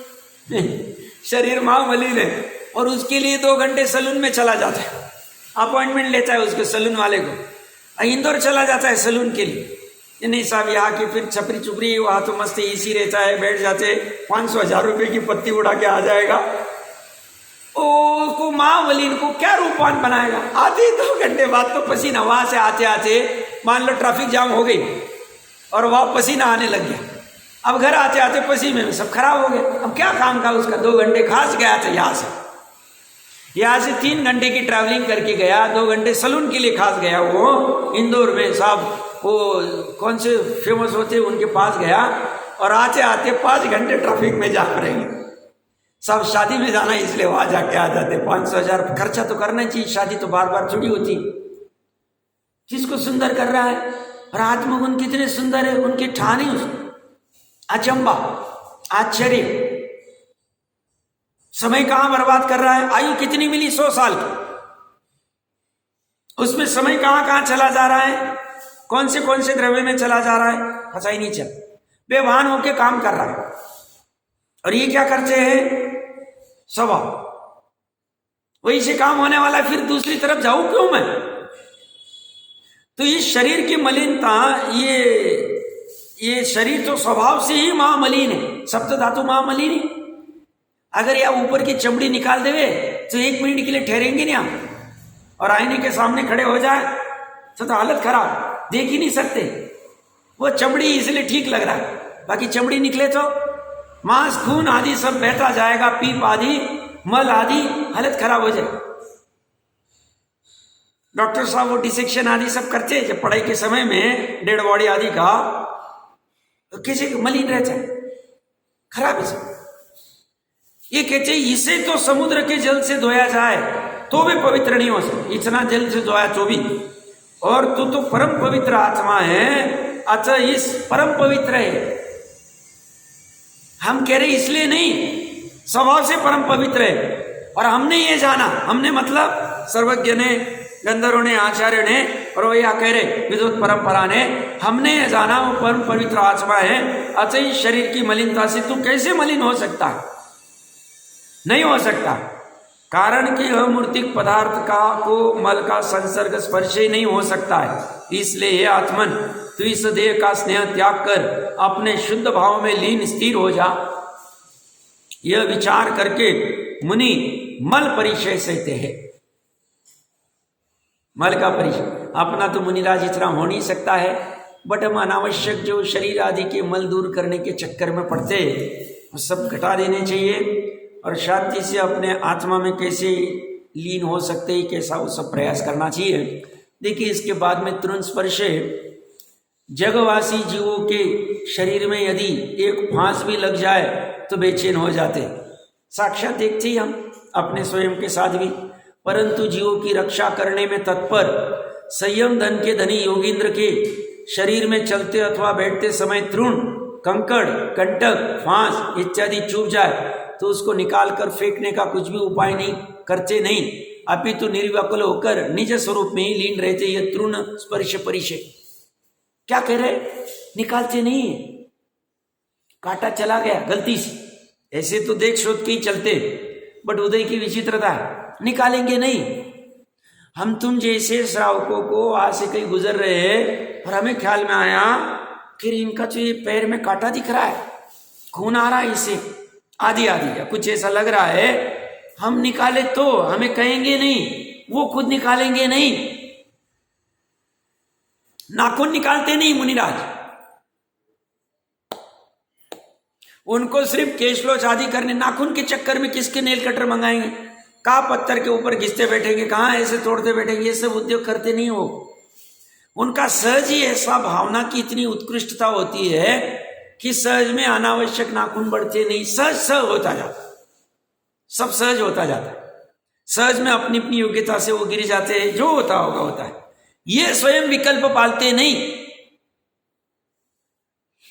शरीर महामलिन है, और उसके लिए 2 घंटे सलून में चला जाता है, अपॉइंटमेंट लेता है उसके सलून वाले को, इंदौर चला जाता है सलून के लिए। नहीं साहब यहाँ की फिर छपरी चुपरी, वहाँ तो मस्त एसी रहता है, बैठ जाते, 500-1000 रुपये की पत्ती उड़ा के आ जाएगा। उसको महामलिन को क्या रूपवान बनाएगा? आधे 2 घंटे बाद तो पसीना, वहां से आते आते मान लो ट्रैफिक जाम हो गई और वहां पसीना आने लग गया, अब घर आते आते पसीने में सब खराब हो गया। अब क्या काम का उसका? 2 घंटे खास गया था, यहाँ से 3 घंटे की ट्रैवलिंग करके गया, 2 घंटे सलून के लिए खास गया, वो इंदौर में साहब वो कौन से फेमस होते उनके पास गया, और आते आते 5 घंटे ट्रैफिक में जा रहे सब। शादी में जाना इसलिए वहां जाके आ जाते, 500-1000 खर्चा तो करना चाहिए, शादी तो बार बार थोड़ी होती। किसको सुंदर कर रहा है? और आत्मगुण कितने सुंदर है, उनके ठानी अचंबा, आश्चर्य। समय कहां बर्बाद कर रहा है? आयु कितनी मिली? 100 साल की, उसमें समय कहां कहां चला जा रहा है, कौन से द्रव्य में चला जा रहा है, पता ही नहीं चल, बेभान होके काम कर रहा है। और ये क्या करते हैं? स्वभाव, वही से काम होने वाला, फिर दूसरी तरफ जाऊं क्यों मैं? तो इस शरीर की मलिनता, ये शरीर तो स्वभाव से ही महामलिन है, सप्त धातु महामलिन है। अगर यह ऊपर की चमड़ी निकाल देवे तो 1 मिनट के लिए ठहरेंगे नहीं हम, और आईने के सामने खड़े हो जाए तो हालत खराब, देख ही नहीं सकते। वो चमड़ी इसलिए ठीक लग रहा है, बाकी चमड़ी निकले तो मांस खून आदि सब बहता जाएगा, पीप आदि मल आदि, हालत खराब हो जाए। डॉक्टर साहब वो डिसेक्शन आदि सब करते हैं जब पढ़ाई के समय में, डेड बॉडी आदि का, किसी मलिन रहता है, खराब है सब। ये कहते इसे तो समुद्र के जल से धोया जाए तो भी पवित्र नहीं हो सकता, इतना जल से धोया तो भी, और तू तो परम पवित्र आत्मा है, अच्छा इस परम पवित्र है। हम कह रहे इसलिए नहीं, स्वभाव से परम पवित्र है। और हमने ये जाना, हमने मतलब सर्वज्ञ ने, गंधर्वों ने, आचार्य ने, और वो यह कह रहे विद्वत परंपरा ने, हमने ये जाना वो परम पवित्र आत्मा है। अच्छा इस शरीर की मलिनता से तू कैसे मलिन हो सकता है? नहीं हो सकता, कारण कि अमूर्तिक पदार्थ का को मल का संसर्ग स्पर्श ही नहीं हो सकता है। इसलिए ये आत्मन, तू इस देह का स्नेह त्याग कर अपने शुद्ध भाव में लीन स्थिर हो जा। यह विचार करके मुनि मल परिचय सहते हैं। मल का परिचय अपना तो मुनिराज इतना हो नहीं सकता है, बट हम अनावश्यक जो शरीर आदि के मल दूर करने के चक्कर में पड़ते वो सब घटा देने चाहिए, और शांति से अपने आत्मा में कैसे लीन हो सकते हैं, कैसा वो सब प्रयास करना चाहिए। देखिए इसके बाद में तुरंत स्पर्श, जगवासी जीवों के शरीर में यदि एक फांस भी लग जाए तो बेचैन हो जाते, साक्षात देखते ही हम अपने स्वयं के साथ भी। परंतु जीवों की रक्षा करने में तत्पर संयम धन के धनी योगींद्र के शरीर में चलते अथवा बैठते समय तृण, कंकड़, कंटक, फांस इत्यादि चुभ जाए तो उसको निकाल कर फेंकने का कुछ भी उपाय नहीं करते, नहीं, अपितु निर्व्याकुल होकर निज स्वरूप में ही लीन रहते। ये तृण स्पर्श परिचय क्या कह रहे? निकालते नहीं है, कांटा चला गया गलती से, ऐसे तो देख शोध के ही चलते, बट उदय की विचित्रता है, निकालेंगे नहीं। हम तुम जैसे श्रावकों को आज से कहीं गुजर रहे हैं और हमें ख्याल में आया कि इनका जो ये पैर में कांटा दिख रहा है, खून आ रहा है इससे, आदि आदि या कुछ ऐसा लग रहा है, हम निकाले तो हमें कहेंगे नहीं, वो खुद निकालेंगे नहीं। नाखून निकालते नहीं मुनिराज, उनको सिर्फ केशलोच आदि करने, नाखून के चक्कर में किसके नेल कटर मंगाएंगे, कहाँ पत्थर के ऊपर घिसते बैठेंगे, कहाँ ऐसे तोड़ते बैठेंगे, ये सब उद्योग करते नहीं हो। उनका सहज ही ऐसा भावना की इतनी उत्कृष्टता होती है कि सहज में अनावश्यक नाखून बढ़ते नहीं, सहज सहज होता जाता, सब सहज होता जाता है। सहज में अपनी अपनी योग्यता से वो गिर जाते हैं, जो होता होगा होता है। ये स्वयं विकल्प पालते नहीं।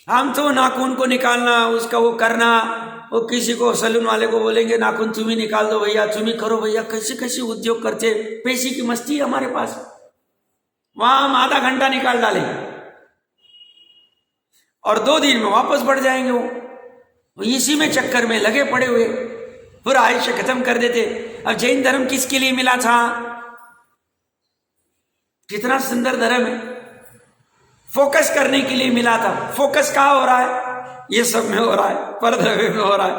हम तो नाखून को निकालना, उसका वो करना, वो किसी को सैलून वाले को बोलेंगे नाखून तुम ही निकाल दो भैया, तुम ही करो भैया, कैसे कैसे उद्योग करते, पैसे की मस्ती है हमारे पास। वहां हम आधा घंटा निकाल डालेंगे और 2 दिन में वापस बढ़ जाएंगे। वो इसी में चक्कर में लगे पड़े हुए पूरा आयुष्य खत्म कर देते। अब जैन धर्म किसके लिए मिला था? कितना सुंदर धर्म है, फोकस करने के लिए मिला था। फोकस कहाँ हो रहा है? ये सब में हो रहा है, परद्रव्य में हो रहा है।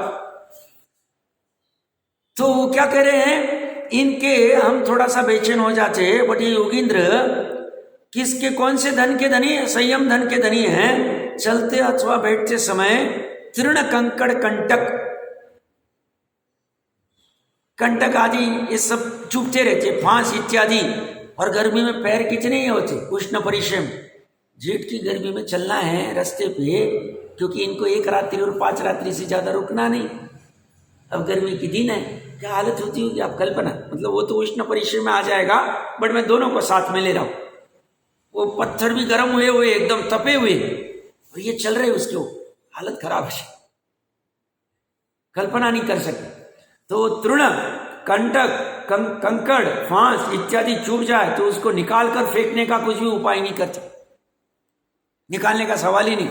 तो वो क्या कह रहे हैं, इनके हम थोड़ा सा बेचैन हो जाते हैं, बट ये योगींद्र किसके, कौन से धन के धनी? संयम धन के धनी हैं। चलते अथवा बैठते समय तृण कंकड़ कंटक, कंटक आदि ये सब चुभते रहते, फांस इत्यादि। और गर्मी में पैर कितने ही होते, उष्ण परिश्रम, जेठ की गर्मी में चलना है रास्ते पे, क्योंकि इनको 1 रात्रि और 5 रात्रि से ज्यादा रुकना नहीं। अब गर्मी की दिन है, क्या हालत होती होगी आप कल्पना, मतलब वो तो उष्ण परिश्रम में आ जाएगा, बट मैं दोनों को साथ में ले रहा हूं। वो पत्थर भी गर्म हुए हुए एकदम तपे हुए और ये चल रहे उसके, हालत खराब है, कल्पना नहीं कर सकते। तो तृण कंटक कंकड़ फांस इत्यादि चुभ जाए तो उसको निकाल कर फेंकने का कुछ भी उपाय नहीं करते, निकालने का सवाल ही नहीं।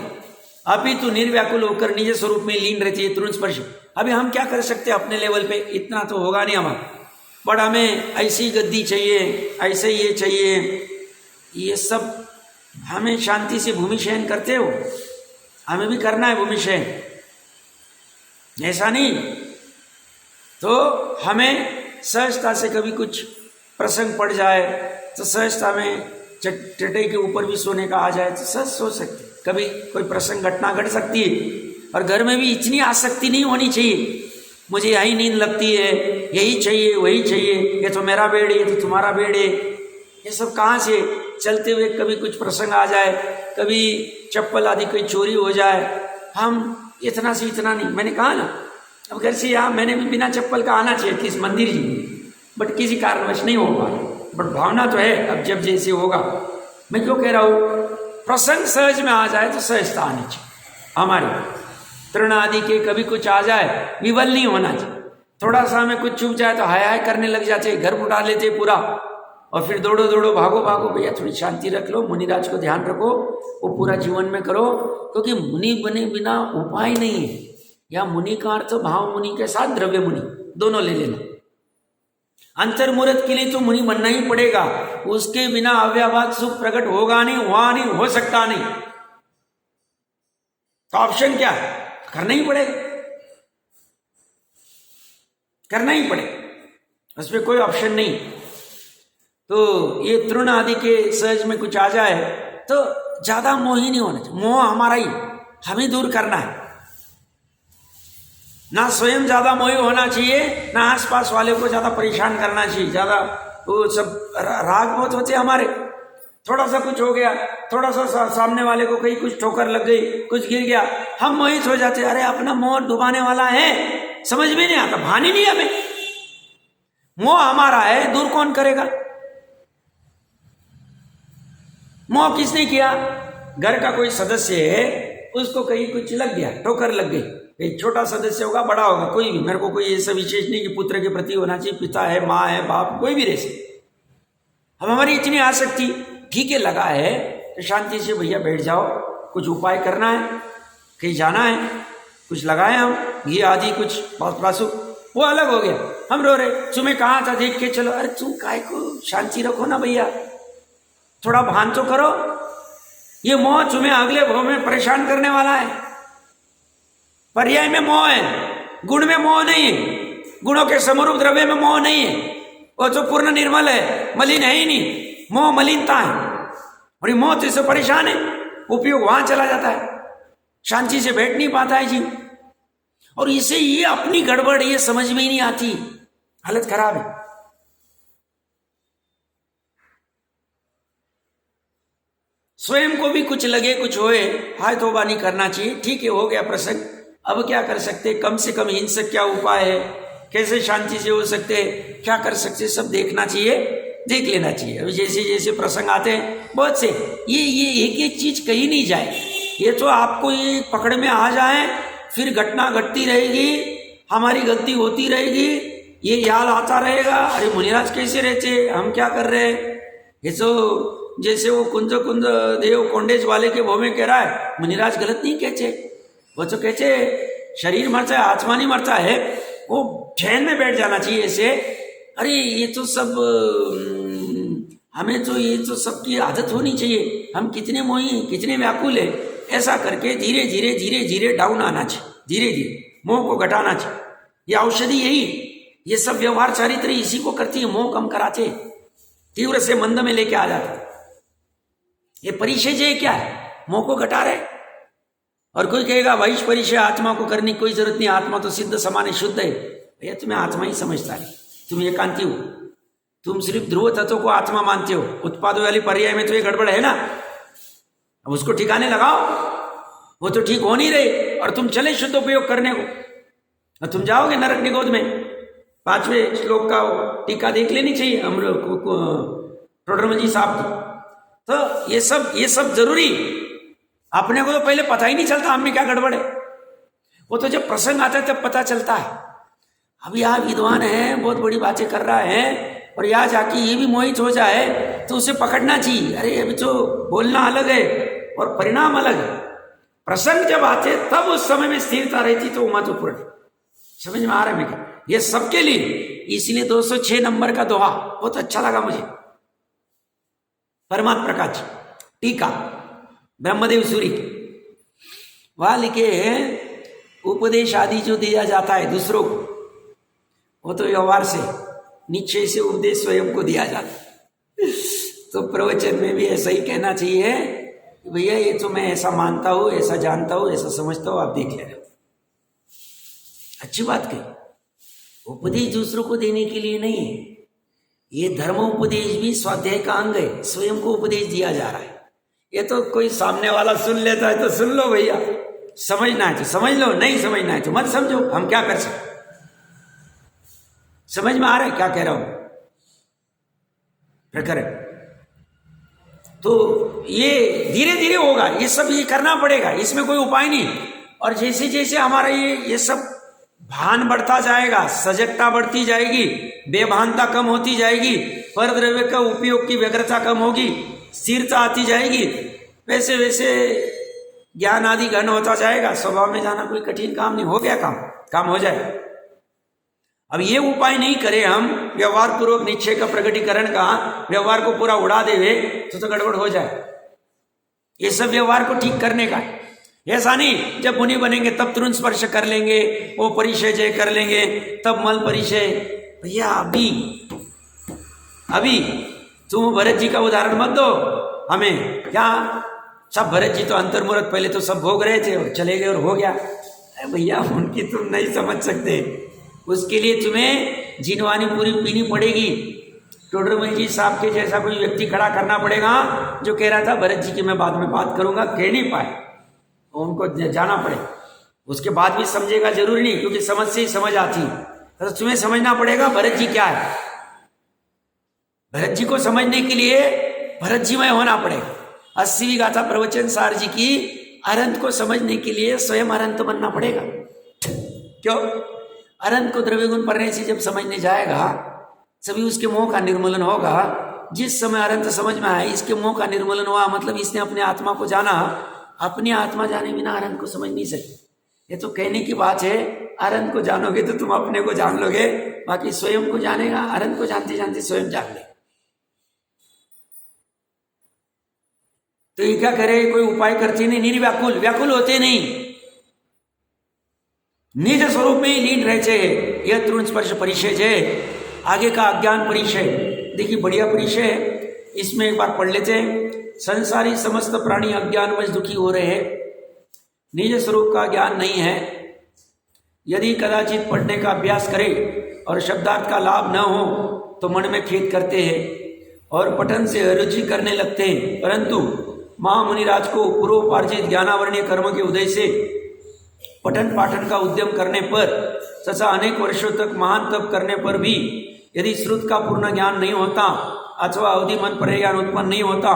अभी तो निर्व्याकुल होकर निज स्वरूप में लीन रहती है तृण स्पर्श। अभी हम क्या कर सकते हैं अपने लेवल पे, इतना तो होगा नहीं हमारा, बट हमें ऐसी गद्दी चाहिए, ऐसे ये चाहिए, ये सब हमें शांति से भूमि शयन करते हो, हमें भी करना है भूमि शयन, ऐसा नहीं। तो हमें सहजता से कभी कुछ प्रसंग पड़ जाए तो सहजता में चटाई के ऊपर भी सोने का आ जाए तो सहज सो सकते, कभी कोई प्रसंग घटना घट सकती है। और घर में भी इतनी आसक्ति नहीं होनी चाहिए, मुझे यही नींद लगती है, यही चाहिए वही चाहिए, ये तो मेरा बेड है, ये तो तुम्हारा बेड है, ये सब कहाँ से? चलते हुए कभी कुछ प्रसंग आ जाए, कभी चप्पल आदि कोई चोरी हो जाए, हम इतना से इतना नहीं। मैंने कहा ना, अब घर से यहाँ मैंने भी बिना चप्पल का आना चाहिए किस मंदिर जी, बट किसी कारणवश नहीं होगा, बट भावना तो है, अब जब जैसे होगा। मैं क्यों कह रहा हूँ, प्रसंग सहज में आ जाए तो सहजता आनी चाहिए हमारे। तृण आदि के कभी कुछ आ जाए, विवल नहीं होना चाहिए। थोड़ा सा हमें कुछ चुप जाए तो हाय हाय करने लग जाते, घर उठा लेते पूरा, और फिर दौड़ो दौड़ो भागो भागो, भैया थोड़ी शांति रख लो, मुनिराज को ध्यान रखो, वो पूरा जीवन में करो, क्योंकि मुनि बने बिना उपाय नहीं है। या मुनि का अर्थ भाव मुनि के साथ द्रव्य मुनि दोनों ले लेना। अंतर्मुहूर्त के लिए तो मुनि बनना ही पड़ेगा, उसके बिना अव्यवहार सुख प्रकट होगा नहीं, हुआ नहीं, हो सकता नहीं। तो ऑप्शन क्या है? करना ही पड़ेगा, करना ही पड़ेगा, उसमें कोई ऑप्शन नहीं। तो ये तृण आदि के सहज में कुछ आ जाए तो ज्यादा मोह ही नहीं होना चाहिए, मोह हमारा ही, हमें दूर करना है। ना स्वयं ज्यादा मोही होना चाहिए, ना आसपास वाले को ज्यादा परेशान करना चाहिए। ज्यादा वो सब राग बहुत होते हमारे, थोड़ा सा कुछ हो गया, थोड़ा सा सामने वाले को कहीं कुछ ठोकर लग गई, कुछ गिर गया, हम मोहित हो जाते, अरे अपना मोह डुबाने वाला है, समझ में नहीं आता, भान ही नहीं हमें। मोह हमारा है, दूर कौन करेगा? मोह किसने किया? घर का कोई सदस्य है, उसको कहीं कुछ लग गया, ठोकर लग गई, एक छोटा सदस्य होगा, बड़ा होगा, कोई भी, मेरे को कोई ऐसा विशेष नहीं कि पुत्र के प्रति होना चाहिए, पिता है, माँ है, बाप, कोई भी रह सकते। हम हमारी इतनी आसक्ति, ठीक है लगा है तो शांति से भैया बैठ जाओ, कुछ उपाय करना है, कहीं जाना है, कुछ लगाए हम घी आदि कुछ पासु, वो अलग हो गया, हम रो रहे, तुम्हें कहा था देख के चलो, अरे तुम काय को शांति रखो ना भैया, थोड़ा भान तो करो। ये मोह तुम्हें अगले भाव में परेशान करने वाला है। पर्याय में मोह है, गुण में मोह नहीं है, गुणों के समरूप द्रव्य में मोह नहीं है, वो तो पूर्ण निर्मल है, मलिन है ही नहीं, मोह मलिनता है, और ये मोह तो इससे परेशान है, उपयोग वहां चला जाता है, शांति से बैठ नहीं पाता है जी, और इसे ये अपनी गड़बड़ ये समझ में ही नहीं आती, हालत खराब है। स्वयं को भी कुछ लगे कुछ होए, हाय तौबा नहीं करना चाहिए। ठीक है, हो गया प्रसंग, अब क्या कर सकते, कम से कम हिंसक क्या उपाय है, कैसे शांति से हो सकते, क्या कर सकते, सब देखना चाहिए, देख लेना चाहिए। अभी जैसे जैसे प्रसंग आते हैं बहुत से, ये एक एक चीज कही नहीं जाए, ये तो आपको ये पकड़ में आ जाए, फिर घटना घटती रहेगी, हमारी गलती होती रहेगी, ये याद आता रहेगा, अरे मुनिराज कैसे रहते, हम क्या कर रहे हैं। ये तो जैसे वो कुंज देव कोंडेज वाले के भो में कह रहा है, मुनिराज गलत नहीं कहते, वो तो कहते शरीर मरता है आत्मा नहीं मरता है, वो चैन में बैठ जाना चाहिए ऐसे। अरे ये तो सब हमें तो ये तो सबकी आदत होनी चाहिए, हम कितने मोही कितने व्याकुल है, ऐसा करके धीरे धीरे धीरे धीरे डाउन आना चाहिए, धीरे धीरे मोह को घटाना चाहिए। ये औषधि यही, ये सब व्यवहार चारित्र इसी को करती है, मोह कम कराते, तीव्र से मंद में लेके आ जाते। ये परिचय जे क्या है, मोह को घटा रहे। और कोई कहेगा वैश परिचय आत्मा को करने की कोई जरूरत नहीं, आत्मा तो सिद्ध समान है, शुद्ध है। भैया तुम्हें आत्मा ही समझता नहीं, तुम एकांती हो, तुम सिर्फ ध्रुव तत्व को आत्मा मानते हो, उत्पादों वाली पर्याय में तो ये गड़बड़ है ना। अब उसको ठिकाने लगाओ, वो तो ठीक हो नहीं रहे, और तुम चले शुद्ध उपयोग करने को, और तुम जाओगे नरक निगोद में। 5वें श्लोक का टीका देख लेनी चाहिए हम लोग टोडरमल जी साहब की। तो ये सब जरूरी, अपने को तो पहले पता ही नहीं चलता हम में क्या गड़बड़ है, वो तो जब प्रसंग आता है तब पता चलता है। अब यहाँ विद्वान है, बहुत बड़ी बातें कर रहा है, और यहाँ जाके ये भी मोहित हो जाए तो उसे पकड़ना चाहिए। अरे अभी तो बोलना अलग है और परिणाम अलग है। प्रसंग जब आते तब उस समय में स्थिरता रहती तो महत्वपूर्ण। समझ में आ रहा है मैं क्या, ये सबके लिए, इसलिए 206 नंबर का दोहा बहुत अच्छा लगा मुझे। परमात्मा प्रकाश टीका ब्रह्मदेव सूरी, वहां लिखे हैं उपदेश आदि जो दिया जाता है दूसरों को, वो तो व्यवहार से निश्चय से उपदेश स्वयं को दिया जाता है। तो प्रवचन में भी ऐसा ही कहना चाहिए कि भैया ये तो मैं ऐसा मानता हूं, ऐसा जानता हूं, ऐसा समझता हूं, आप देख ले रहे हो। अच्छी बात कही, उपदेश दूसरों को देने के लिए नहीं है, ये धर्म उपदेश भी स्वाध्याय का अंग है, स्वयं को उपदेश दिया जा रहा है। ये तो कोई सामने वाला सुन लेता है तो सुन लो भैया, समझना है तो समझ लो, नहीं समझना है तो मत समझो, हम क्या कर सकते। समझ में आ रहा है क्या कह रहा हूं प्रकरण। तो ये धीरे धीरे होगा, ये सब ये करना पड़ेगा, इसमें कोई उपाय नहीं। और जैसे जैसे हमारा ये सब भान बढ़ता जाएगा, सजगता बढ़ती जाएगी, बेभानता कम होती जाएगी, पर द्रव्य का उपयोग की व्यग्रता कम होगी, स्थिरता आती जाएगी, वैसे वैसे ज्ञान आदि घन होता जाएगा। स्वभाव में जाना कोई कठिन काम नहीं, हो गया काम हो जाए। अब ये उपाय नहीं करे हम व्यवहार पूर्वक निश्चय का प्रकटीकरण का, व्यवहार को पूरा उड़ा देवे तो गड़बड़ हो जाए। ये सब व्यवहार को ठीक करने का है, ऐसा नहीं जब मुनि बनेंगे तब तुरंत स्पर्श कर लेंगे, वो परिचय जय कर लेंगे, तब मल परिचय। भैया अभी तुम भरत जी का उदाहरण मत दो हमें, क्या सब भरत जी तो अंतर्मुहूर्त पहले तो सब भोग रहे थे और चले गए और हो गया। अरे भैया उनकी तुम नहीं समझ सकते, उसके लिए तुम्हें जिनवानी पूरी पीनी पड़ेगी। टोडरमल जी साहब के जैसा कोई व्यक्ति खड़ा करना पड़ेगा जो कह रहा था भरत जी की मैं बाद में बात करूंगा, कह नहीं पाए, उनको जाना पड़े, उसके बाद भी समझेगा जरूरी नहीं, क्योंकि समझ से ही समझ आती है। तो तुम्हें समझना पड़ेगा भरत जी क्या है। भरत जी को समझने के लिए भरत जी में होना पड़ेगा। 80वीं गाथा प्रवचन सार जी की अरंत को समझने के लिए स्वयं अरंत बनना पड़ेगा। क्यों? अरंत को द्रव्य गुण पढ़ने से जब समझने जाएगा सभी उसके मोह का निर्मूलन होगा। जिस समय अरंत समझ में आए, इसके मोह का निर्मूलन हुआ, मतलब इसने अपने आत्मा को जाना। अपनी आत्मा जाने बिना अरंत को समझ नहीं सकते। ये तो कहने की बात है, अरंत को जानोगे तो तुम अपने को जान लोगे, बाकी स्वयं को जानेगा, अरंत को जानते जानते स्वयं जान ले। तो ये क्या करे, कोई उपाय करते नहीं, निर्व्याकुल व्याकुल होते नहीं, निज स्वरूप में ही लीन रहते हैं। यह तृण स्पर्श परिचय है। आगे का अज्ञान परिचय देखिए, बढ़िया परिचय है, इसमें एक बार पढ़ लेते हैं। संसारी समस्त प्राणी अज्ञान में दुखी हो रहे हैं, निज स्वरूप का ज्ञान नहीं है, यदि कदाचित पढ़ने का अभ्यास करें और शब्दार्थ का लाभ न हो तो मन में खेद करते हैं और पठन से अरुचि करने लगते हैं। परंतु महामुनिराज को पूर्वोपार्जित ज्ञानावरणीय कर्म के उदय से पठन पाठन का उद्यम करने पर तथा अनेक वर्षों तक महान तप करने पर भी यदि श्रुत का पूर्ण ज्ञान नहीं होता अथवा अवधि मन पर ज्ञान उत्पन्न नहीं होता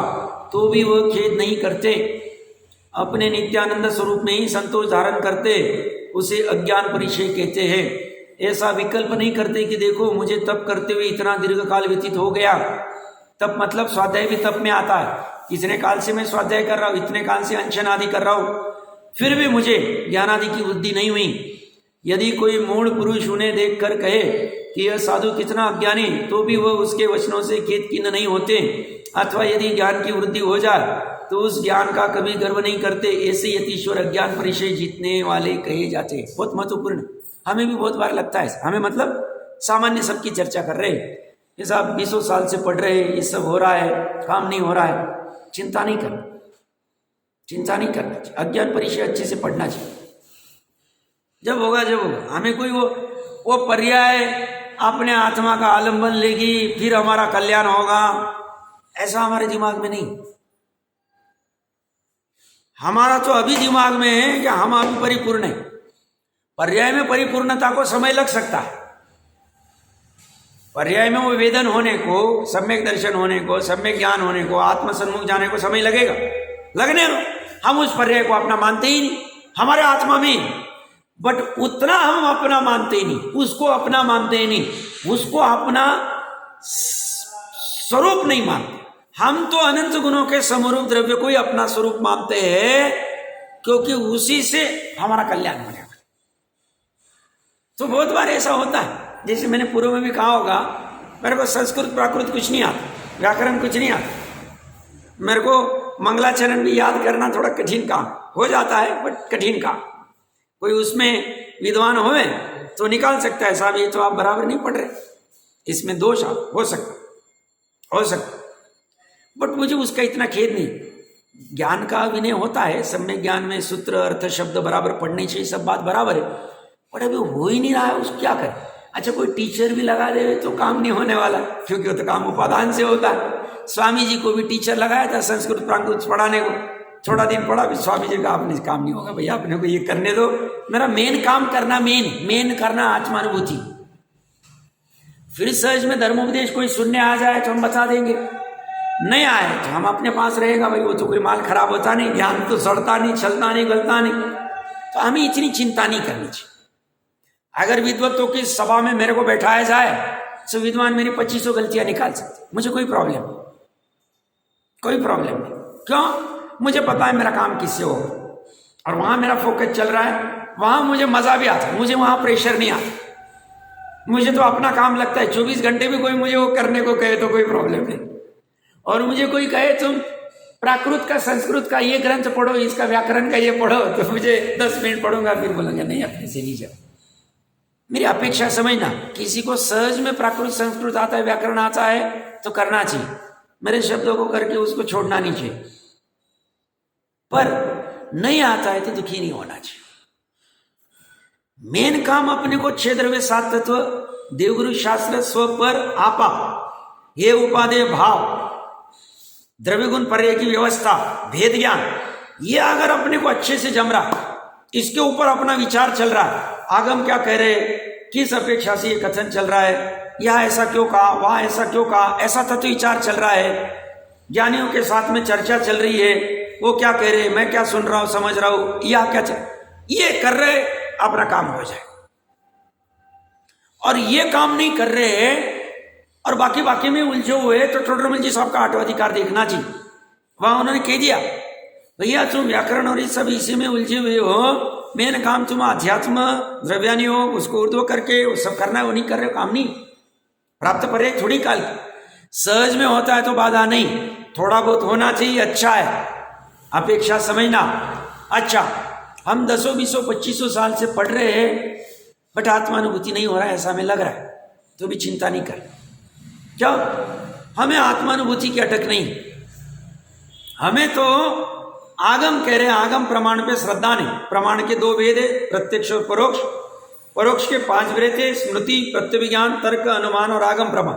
तो भी वह खेद नहीं करते, अपने नित्यानंद स्वरूप में ही संतोष धारण करते, उसे अज्ञान परिचय कहते हैं। ऐसा विकल्प नहीं करते कि देखो मुझे तप करते हुए इतना दीर्घ काल व्यतीत हो गया। तप मतलब स्वाध्याय भी तप में आता है। इतने काल से मैं स्वाध्याय कर रहा हूँ, इतने काल से अनशन आदि कर रहा हूँ, फिर भी मुझे ज्ञान आदि की वृद्धि नहीं हुई। यदि कोई मूढ़ पुरुष उन्हें देखकर कहे कि यह साधु कितना अज्ञानी, तो भी वह उसके वचनों से खेद खिन्न नहीं होते, अथवा यदि ज्ञान की वृद्धि हो जाए तो उस ज्ञान का कभी गर्व नहीं करते। ऐसे यतीश्वर अज्ञान परिचय जीतने वाले कहे जाते हैं। बहुत महत्वपूर्ण, हमें भी बहुत बार लगता है, हमें मतलब सामान्य सबकी चर्चा कर रहे हैं, ये सब 20 साल से पढ़ रहे हैं, ये सब हो रहा है, काम नहीं हो रहा है। चिंता नहीं करना, चिंता नहीं करना चाहिए। अज्ञान परिचय अच्छे से पढ़ना चाहिए। जब होगा हमें कोई वो पर्याय अपने आत्मा का आलंबन लेगी फिर हमारा कल्याण होगा, ऐसा हमारे दिमाग में नहीं। हमारा तो अभी दिमाग में है कि हम अभी परिपूर्ण है। पर्याय में परिपूर्णता को समय लग सकता है। पर्याय में वो वेदन होने को, सम्यक दर्शन होने को, सम्यक ज्ञान होने को, आत्म सन्मुख जाने को समय लगेगा, लगने दो। हम उस पर्याय को अपना मानते ही नहीं, हमारे आत्मा में, बट उतना हम अपना मानते ही नहीं, उसको अपना मानते ही नहीं, उसको अपना स्वरूप नहीं मानते। हम तो अनंत गुणों के समरूप द्रव्य को ही अपना स्वरूप मानते हैं, क्योंकि उसी से हमारा कल्याण हो जाएगा। तो बहुत बार ऐसा होता है, जैसे मैंने पूर्व में भी कहा होगा, मेरे को संस्कृत प्राकृत कुछ नहीं आता, व्याकरण कुछ नहीं आता, मेरे को मंगलाचरण भी याद करना थोड़ा कठिन काम हो जाता है, बट कठिन काम। कोई उसमें विद्वान होवे तो निकाल सकता है, साहब ये तो आप बराबर नहीं पढ़ रहे, इसमें दोष हो सकता, बट मुझे उसका इतना खेद नहीं। ज्ञान का विनय होता है, सम्यक ज्ञान में सूत्र अर्थ शब्द बराबर पढ़ने चाहिए, सब बात बराबर है, बट अभी हो ही नहीं रहा है, उसको क्या करें। अच्छा कोई टीचर भी लगा दे तो काम नहीं होने वाला, क्योंकि वो तो काम उपादान से होता है। स्वामी जी को भी टीचर लगाया था संस्कृत प्राकृत पढ़ाने को, थोड़ा दिन पढ़ा, भी स्वामी जी का आपने काम नहीं होगा भैया, अपने को ये करने दो, मेरा मेन काम करना, मेन करना आत्मानुभूति। फिर सहज में धर्मोपदेश कोई सुनने आ जाए तो हम बता देंगे, नहीं आए तो हम अपने पास रहेगा, भाई वो तो कोई माल खराब होता नहीं, ज्ञान तो सड़ता नहीं, चलता नहीं, गलता नहीं, तो हमें इतनी चिंता नहीं करनी चाहिए। अगर विद्वत्तों की सभा में मेरे को बैठाया जाए तो विद्वान मेरी 2500 गलतियां निकाल सकते, मुझे कोई प्रॉब्लम नहीं। क्यों? मुझे पता है मेरा काम किससे हो, और वहां मेरा फोकस चल रहा है, वहां मुझे मजा भी आता है, मुझे वहां प्रेशर नहीं आता, मुझे तो अपना काम लगता है। 24 घंटे भी कोई मुझे वो करने को कहे तो कोई प्रॉब्लम नहीं, और मुझे कोई कहे तुम प्राकृत का संस्कृत का ये ग्रंथ पढ़ो, इसका व्याकरण का ये पढ़ो, तो मुझे 10 मिनट पढ़ूंगा, फिर बोलूंगा नहीं अपने से नहीं जाओ। मेरी अपेक्षा समझना, किसी को सहज में प्राकृत संस्कृत आता है, व्याकरण आता है तो करना चाहिए, मेरे शब्दों को करके उसको छोड़ना नहीं चाहिए, पर नहीं आता है तो दुखी नहीं होना चाहिए। मेन काम अपने को 6 द्रव्य 7 तत्व देवगुरु शास्त्र स्व पर आपा, ये उपादेय भाव, द्रव्य गुण पर्याय की व्यवस्था, भेद ज्ञान, ये अगर अपने को अच्छे से जम रहा, इसके ऊपर अपना विचार चल रहा है, आगम क्या कह रहे, किस अपेक्षा से ये कथन चल रहा है, यह ऐसा क्यों कहा, वहां ऐसा क्यों कहा, ऐसा तत्व विचार चल रहा है, ज्ञानियों के साथ में चर्चा चल रही है, वो क्या कह रहे, मैं क्या सुन रहा हूं, समझ रहा हूं, यह क्या ये कर रहे, अपना काम हो जाए। और ये काम नहीं कर रहे और बाकी में उलझे हुए, तो टोडरमल जी साहब का 8वां अधिकार देखना चाहिए। वहां उन्होंने कह दिया, भैया तुम व्याकरण और इस सब इसी में उलझे हुए हो, मेन काम तुम अध्यात्म द्रव्यानी हो, उसको ऊर्ध्व करके वो सब करना है, वो नहीं कर रहे हो, काम नहीं। प्राप्त पर्याय थोड़ी काल सहज में होता है तो बाधा नहीं, थोड़ा बहुत होना चाहिए, अच्छा है, अपेक्षा समझना। अच्छा हम 10, 20, 25 साल से पढ़ रहे हैं, बट आत्मानुभूति नहीं हो रहा है, ऐसा हमें लग रहा है, तो भी चिंता नहीं कर। क्यों? हमें आत्मानुभूति की अटक नहीं, हमें तो आगम कह रहे हैं, आगम प्रमाण पे श्रद्धा नहीं। प्रमाण के 2 भेद है, प्रत्यक्ष और परोक्ष। परोक्ष के 5 वृत्ति थे, स्मृति, प्रत्यभिज्ञान, तर्क, अनुमान और आगम प्रमाण।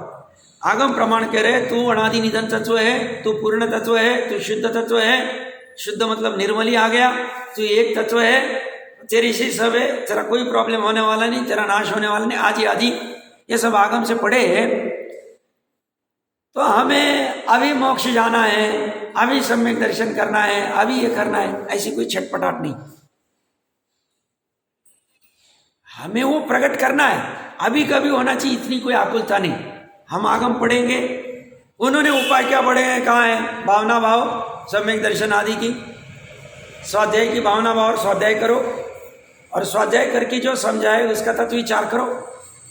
आगम प्रमाण कह रहे तू अनादि निधन तत्व है, तू पूर्ण तत्व है, तू शुद्ध तत्व है। शुद्ध मतलब निर्मली आ गया, तू एक तत्व है, तेरी से सब है, तेरा कोई प्रॉब्लम होने वाला नहीं, तेरा नाश होने वाला नहीं, आदि आदि ये सब आगम से पढ़े। तो हमें अभी मोक्ष जाना है, अभी सम्यक दर्शन करना है, अभी ये करना है, ऐसी कोई छटपटाट नहीं। हमें वो प्रकट करना है, अभी कभी होना चाहिए, इतनी कोई आकुलता नहीं। हम आगम पढ़ेंगे, उन्होंने उपाय क्या पढ़े हैं, कहाँ है, भावना भाव, सम्यक दर्शन आदि की, स्वाध्याय की भावना भाव और स्वाध्याय करो, और स्वाध्याय करके जो समझाए उसका तत्व विचार करो।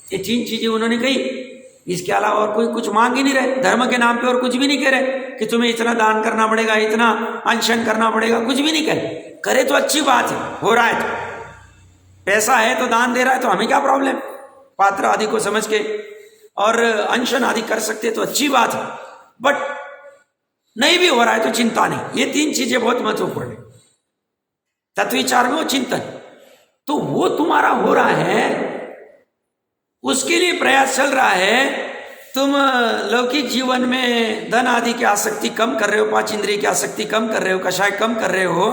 ये 3 चीजें उन्होंने कही, इसके अलावा और कोई कुछ मांग ही नहीं रहे। धर्म के नाम पे और कुछ भी नहीं कह रहे कि तुम्हें इतना दान करना पड़ेगा, इतना अनशन करना पड़ेगा, कुछ भी नहीं कहे। करे तो अच्छी बात है, हो रहा है तो पैसा है तो दान दे रहा है तो हमें क्या प्रॉब्लम, पात्र आदि को समझ के और अनशन आदि कर सकते तो अच्छी बात है। बट नहीं भी हो रहा है तो चिंता नहीं। ये 3 चीजें बहुत महत्वपूर्ण है तत्व विचार में, वो चिंतन। तो वो तुम्हारा हो रहा है, उसके लिए प्रयास चल रहा है। तुम लौकिक जीवन में धन आदि की आसक्ति कम कर रहे हो, 5 इंद्रिय की आसक्ति कम कर रहे हो, कषाय कम कर रहे हो,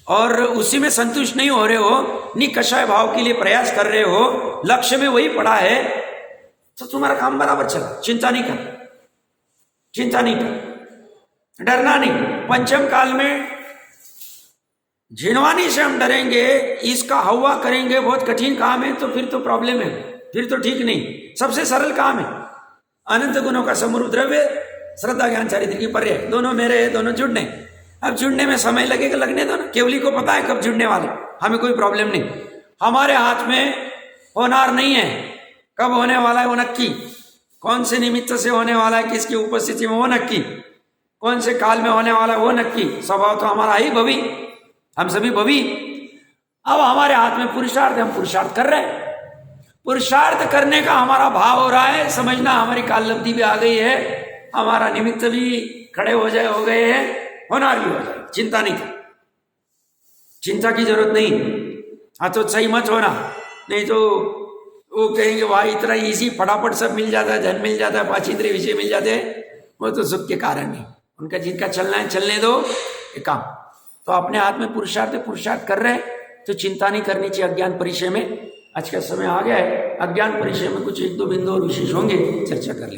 और उसी में संतुष्ट नहीं हो रहे हो, निकषाय भाव के लिए प्रयास कर रहे हो, लक्ष्य में वही पड़ा है, तो तुम्हारा काम बराबर चला। चिंता नहीं कर, चिंता नहीं कर, डरना नहीं। पंचम काल में झिनवानी से हम डरेंगे, इसका हवा करेंगे, बहुत कठिन काम है, तो फिर तो प्रॉब्लम है, फिर तो ठीक नहीं। सबसे सरल काम है अनंत गुणों का समरूप द्रव्य, श्रद्धा ज्ञान चारित्र की पर्याय, दोनों मेरे हैं, दोनों जुड़ने। अब जुड़ने में समय लगेगा, लगने दो ना, केवली को पता है कब जुड़ने वाले, हमें कोई प्रॉब्लम नहीं। हमारे हाथ में होनार नहीं है, कब होने वाला है वो नक्की, कौन से निमित्त से होने वाला है, किसकी उपस्थिति में वो नक्की, कौन से काल में होने वाला है वो नक्की। स्वभाव तो हमारा ही भवी, हम सभी भवी। अब हमारे हाथ में पुरुषार्थ, हम पुरुषार्थ कर रहे हैं, पुरुषार्थ करने का हमारा भाव हो रहा है। समझना हमारी काल लब्धि भी आ गई है, हमारा निमित्त भी खड़े हो गए हैं, होनार भी हो जाए। चिंता नहीं कर, चिंता की जरूरत नहीं। हाँ तो सही मत होना, नहीं तो वो कहेंगे वाह इतना इजी, फटाफट सब मिल जाता है, धन मिल जाता है, 5 इंद्रिय विषय मिल जाते हैं, वो तो सुख के कारण नहीं। उनका जिनका चलना है चलने दो, ये काम तो अपने हाथ में। पुरुषार्थ कर रहे हैं तो चिंता नहीं करनी चाहिए। अज्ञान परिचय में आज का समय आ गया है, अज्ञान परिचय में कुछ 1-2 बिंदु और विशेष होंगे, चर्चा कर ले।